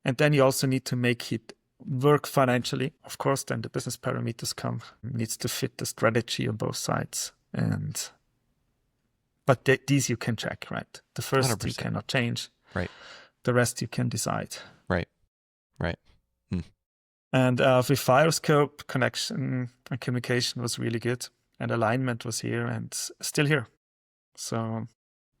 And then you also need to make it work financially. Of course, then the business parameters come. It needs to fit the strategy on both sides. But these you can check, right? The first 100%. You cannot change. Right. The rest you can decide. Right. And with Firescope, connection and communication was really good. And alignment was here and still here. So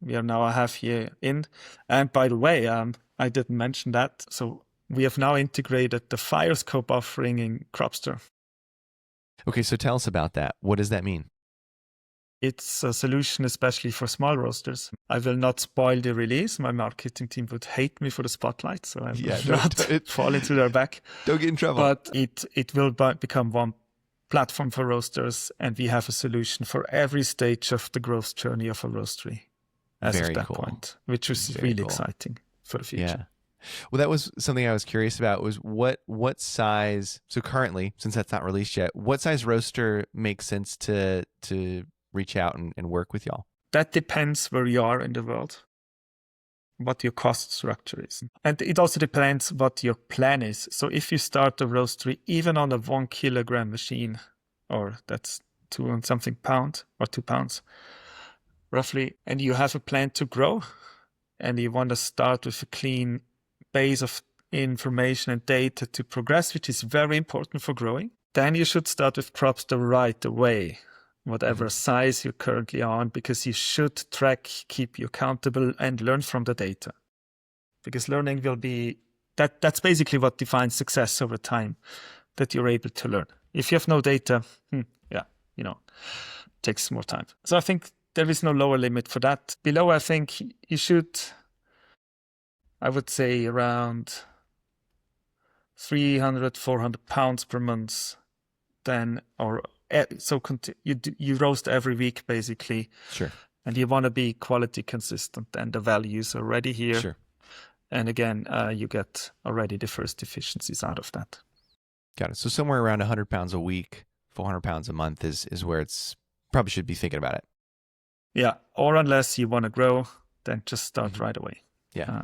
we are now a half year in. And by the way, I didn't mention that. So we have now integrated the Firescope offering in Cropster. Okay, so tell us about that. What does that mean? It's a solution especially for small roasters. I will not spoil the release. My marketing team would hate me for the spotlight, so I will not fall into their back. Don't get in trouble. But it will become one platform for roasters, and we have a solution for every stage of the growth journey of a roastery as of that point, which is really exciting for the future. Yeah. Well, that was something I was curious about was what size, so currently, since that's not released yet, what size roaster makes sense to reach out and work with y'all? That depends where you are in the world, what your cost structure is. And it also depends what your plan is. So if you start a roastery, even on a 1 kilogram machine, or that's 2 and something pound or 2 pounds, roughly, and you have a plan to grow, and you want to start with a clean base of information and data to progress, which is very important for growing, then you should start with Cropster right away, whatever size you're currently on, because you should track, keep you accountable, and learn from the data. Because learning will be, that's basically what defines success over time, that you're able to learn. If you have no data, takes more time. So I think there is no lower limit for that. Below, I think you should, I would say around 300, 400 pounds per month, you roast every week basically. Sure. And you want to be quality consistent, and the values are already here. Sure. And again, you get already the first efficiencies out of that. Got it. So somewhere around 100 pounds a week, 400 pounds a month is where it's probably should be thinking about it. Yeah. Or unless you want to grow, than just start right away. Yeah.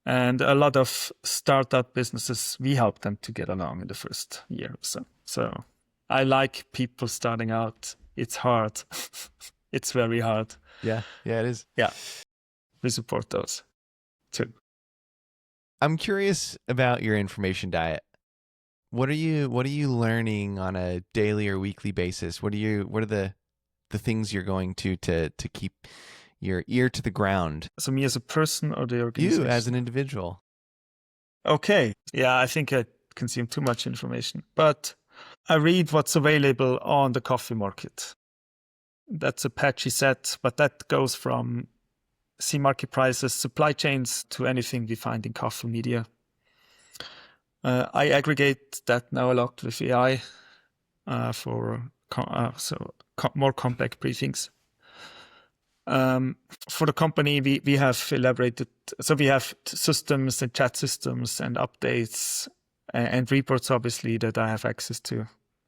And a lot of startup businesses, we help them to get along in the first year or so. So I like people starting out. It's hard. It's very hard. Yeah, it is. Yeah, we support those too. I'm curious about your information diet. What are you learning on a daily or weekly basis? What are the things you're going to keep your ear to the ground? So me as a person or the organization? You as an individual. Okay. Yeah, I think I consume too much information, but I read what's available on the coffee market. That's a patchy set, but that goes from see market prices, supply chains, to anything we find in coffee media. I aggregate that now a lot with AI for more compact briefings. For the company, we have elaborated, so we have systems and chat systems and updates and reports, obviously, that I have access to,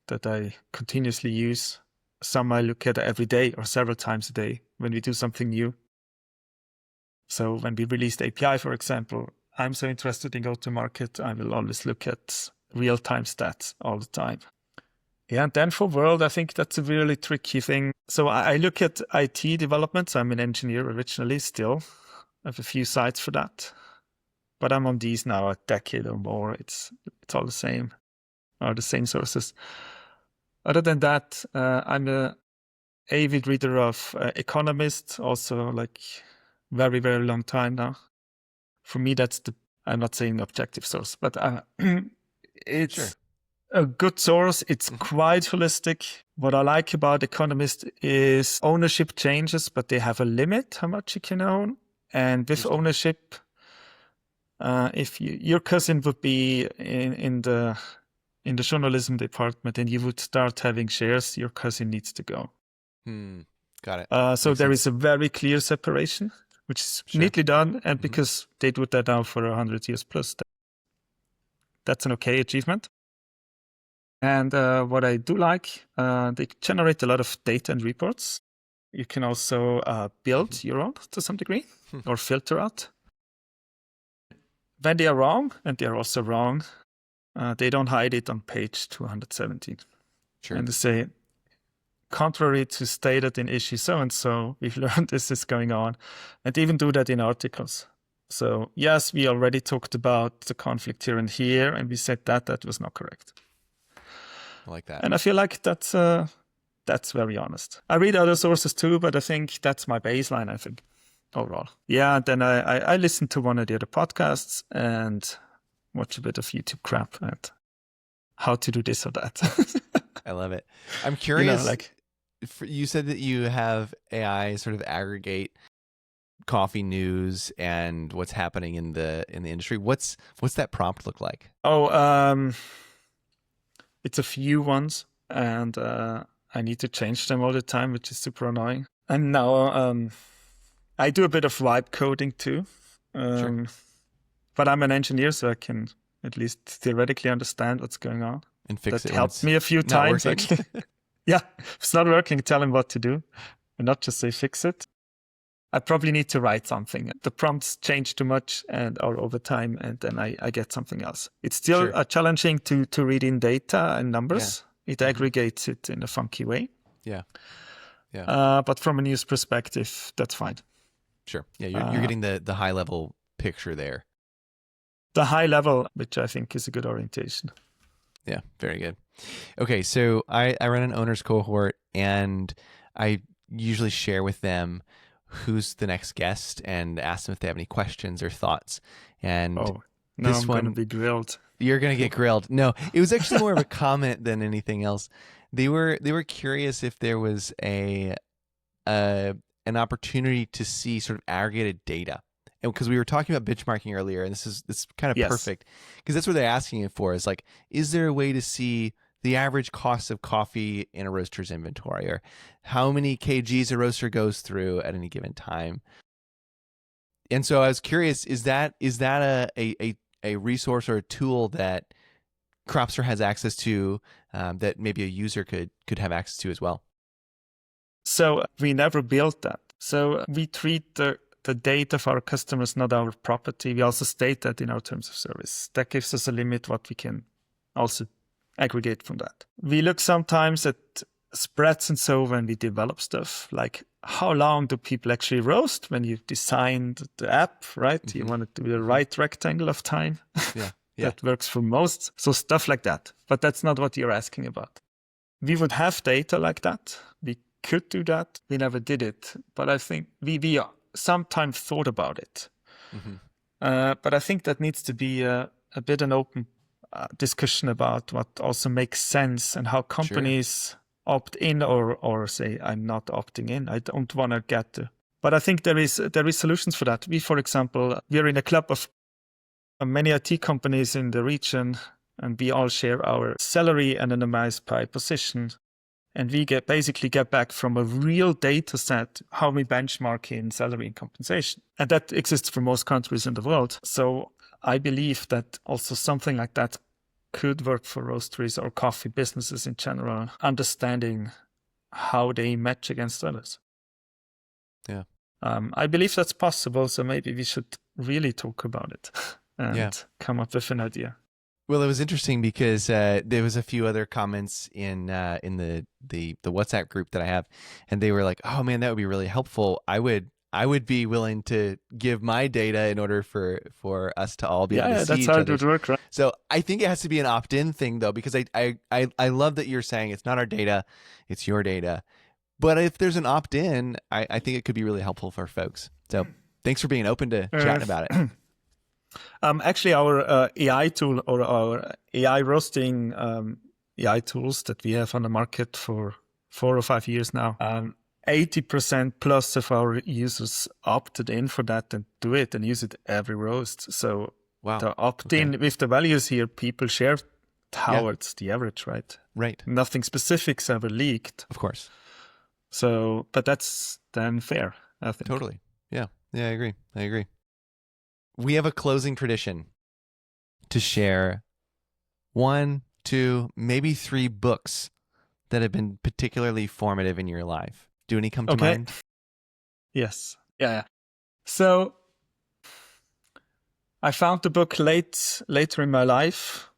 that I continuously use. Some I look at every day or several times a day when we do something new. So when we release the API, for example, I'm so interested in go-to-market, I will always look at real-time stats all the time. Yeah, and then for world, I think that's a really tricky thing. So I look at IT development. So I'm an engineer originally still. I have a few sites for that. But I'm on these now a decade or more. It's all the same, or the same sources. Other than that, I'm a avid reader of Economist, also like very, very long time now. For me, that's I'm not saying objective source, but it's... Sure. A good source. It's quite holistic. What I like about Economist is ownership changes, but they have a limit how much you can own. And with ownership, if your cousin would be in the journalism department and you would start having shares, your cousin needs to go. Got it. So there is a very clear separation, which is neatly done. And because they do that now for 100 years plus, that's an okay achievement. And what I do like, they generate a lot of data and reports. You can also build your own to some degree or filter out. When they are wrong, and they are also wrong, they don't hide it on page 217. Sure. And they say, contrary to stated in issue so-and-so, we've learned this is going on. And they even do that in articles. So yes, we already talked about the conflict here and here, and we said that was not correct. I like that. And I feel like that's very honest. I read other sources too, but I think that's my baseline, I think, overall. Yeah, and then I listen to one of the other podcasts and watch a bit of YouTube crap and how to do this or that. I love it. I'm curious, you said that you have AI sort of aggregate coffee news and what's happening in the industry. What's that prompt look like? It's a few ones, and I need to change them all the time, which is super annoying. And now I do a bit of vibe coding too. Sure. But I'm an engineer, so I can at least theoretically understand what's going on. And fix it. That helped me a few times, actually. Yeah, if it's not working, tell him what to do and not just say fix it. I probably need to write something. The prompts change too much or over time, and then I get something else. It's still challenging to read in data and numbers. Yeah. It aggregates it in a funky way. Yeah. But from a news perspective, that's fine. Sure. Yeah, you're getting the high level picture there. The high level, which I think is a good orientation. Yeah, very good. Okay, so I run an owner's cohort, and I usually share with them who's the next guest and ask them if they have any questions or thoughts. And I'm going to be grilled. You're going to get grilled. No, it was actually more of a comment than anything else. They were curious if there was an opportunity to see sort of aggregated data. And because we were talking about benchmarking earlier, and this is kind of perfect, because that's what they're asking it for, is like, is there a way to see the average cost of coffee in a roaster's inventory, or how many kgs a roaster goes through at any given time? And so I was curious, is that a resource or a tool that Cropster has access to, that maybe a user could have access to as well? So we never built that. So we treat the the data of our customers, not our property. We also state that in our terms of service. That gives us a limit what we can also aggregate from that. We look sometimes at spreads and so when we develop stuff, like how long do people actually roast when you designed the app, right? You want it to be the right rectangle of time. Yeah. That works for most. So stuff like that. But that's not what you're asking about. We would have data like that. We could do that. We never did it. But I think we sometimes thought about it. But I think that needs to be a bit an open discussion about what also makes sense and how companies opt in or say, I'm not opting in. I don't want to get to. But I think there is solutions for that. We, for example, we're in a club of many IT companies in the region, and we all share our salary anonymized by position. And we basically get back from a real data set how we benchmark in salary and compensation. And that exists for most countries in the world. So I believe that also something like that could work for roasteries or coffee businesses in general, understanding how they match against others. Yeah. I believe that's possible. So maybe we should really talk about it and come up with an idea. Well, it was interesting because there was a few other comments in the WhatsApp group that I have, and they were like, "Oh man, that would be really helpful. I would be willing to give my data in order for us to all be able to see each other." Yeah, that's how it would work, right? So I think it has to be an opt-in thing though, because I love that you're saying it's not our data, it's your data. But if there's an opt-in, I think it could be really helpful for folks. So thanks for being open to chatting about it. Actually, our AI tool or our AI roasting AI tools that we have on the market for 4 or 5 years now, 80% plus of our users opted in for that and do it and use it every roast. So the opt-in with the values here, people share towards the average, right? Right. Nothing specific's ever leaked. Of course. So, but that's then fair, I think. Totally. Yeah. Yeah, I agree. We have a closing tradition to share 1, 2, maybe 3 books that have been particularly formative in your life. Do any come to mind? Yes. Yeah. So I found the book later in my life.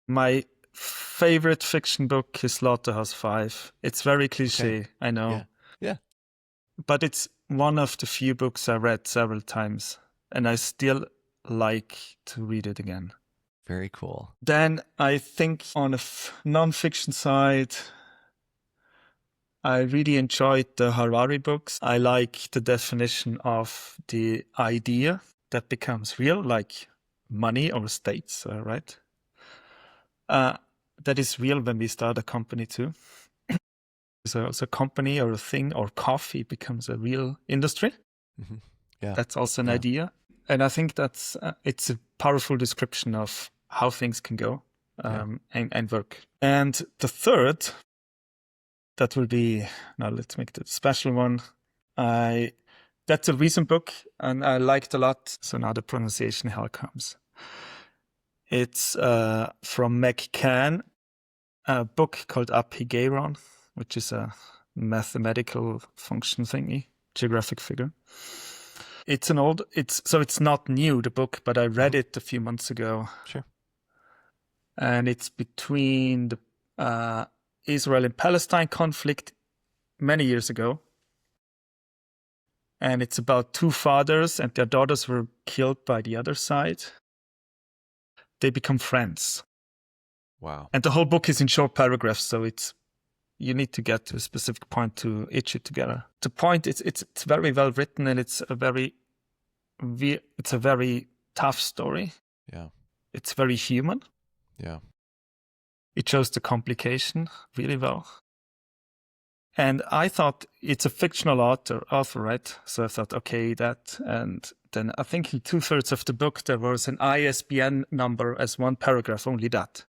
My favorite fiction book is Slaughterhouse-Five. It's very cliche, I know. Yeah. But it's one of the few books I read several times, and I still like to read it again. Very cool. Then I think on a non-fiction side, I really enjoyed the Harari books. I like the definition of the idea that becomes real, like money or states, right? That is real when we start a company too. So a company or a thing or coffee becomes a real industry. Mm-hmm. Yeah, that's also an idea. And I think that's it's a powerful description of how things can go and work. And the third, that will be, now let's make the special one. That's a recent book and I liked a lot. So now the pronunciation how it comes. It's from McCann, a book called Apeigeron, which is a mathematical function thingy, geographic figure. It's not new, the book, but I read it a few months ago. Sure. And it's between the Israel and Palestine conflict many years ago. And it's about 2 fathers and their daughters were killed by the other side. They become friends. Wow. And the whole book is in short paragraphs, so you need to get to a specific point to itch it together. The point is it's very well written and it's a very tough story. Yeah. It's very human. Yeah. It shows the complication really well. And I thought it's a fictional author, right? So I thought, okay, that. And then I think in 2/3 of the book, there was an ISBN number as one paragraph, only that.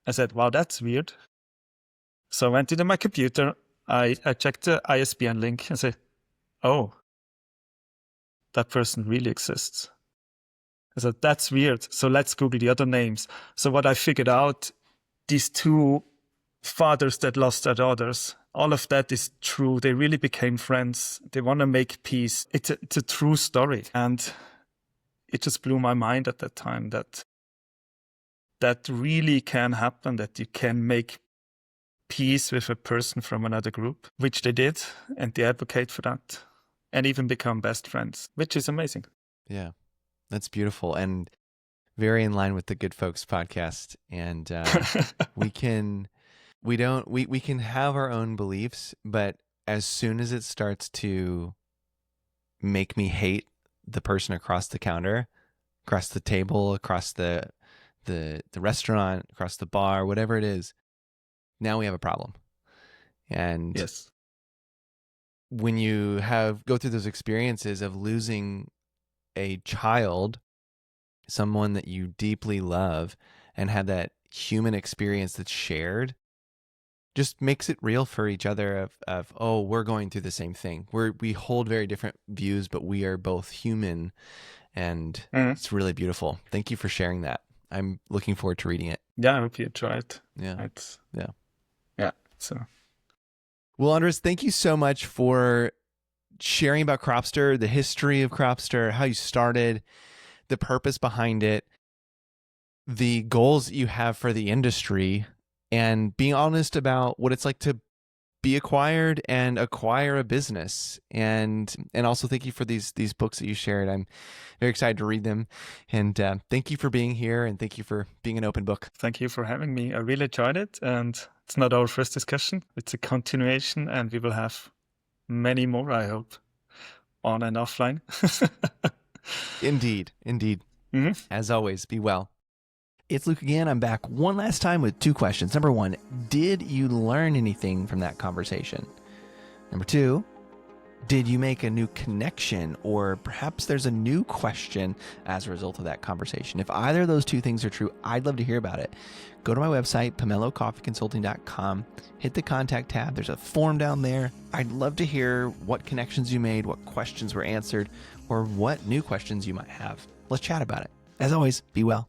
I said, wow, that's weird. So I went into my computer, I checked the ISBN link and said, oh, that person really exists. I said, that's weird. So let's Google the other names. So what I figured out, these 2 fathers that lost their daughters, all of that is true. They really became friends. They want to make peace. It's a true story. And it just blew my mind at that time that really can happen, that you can make peace with a person from another group, which they did, and they advocate for that, and even become best friends, which is amazing. Yeah, that's beautiful and very in line with the Good Folks podcast. And we can have our own beliefs, but as soon as it starts to make me hate the person across the counter, across the table, across the restaurant, across the bar, whatever it is, now we have a problem. And yes, when you go through those experiences of losing a child, someone that you deeply love, and have that human experience that's shared, just makes it real for each other of oh, we're going through the same thing. We hold very different views, but we are both human, and it's really beautiful. Thank you for sharing that. I'm looking forward to reading it. Yeah, I hope you try it. Yeah. Yeah. So, well, Andreas, thank you so much for sharing about Cropster, the history of Cropster, how you started, the purpose behind it, the goals that you have for the industry, and being honest about what it's like to be acquired and acquire a business. And also thank you for these books that you shared. I'm very excited to read them. And thank you for being here, and thank you for being an open book. Thank you for having me. I really enjoyed it. And it's not our first discussion. It's a continuation, and we will have many more, I hope, on and offline. Indeed. Mm-hmm. As always, be well. It's Luke again. I'm back one last time with 2 questions. Number 1, did you learn anything from that conversation? Number 2, did you make a new connection, or perhaps there's a new question as a result of that conversation? If either of those 2 things are true, I'd love to hear about it. Go to my website, pomelocoffeeconsulting.com, hit the contact tab. There's a form down there. I'd love to hear what connections you made, what questions were answered, or what new questions you might have. Let's chat about it. As always, be well.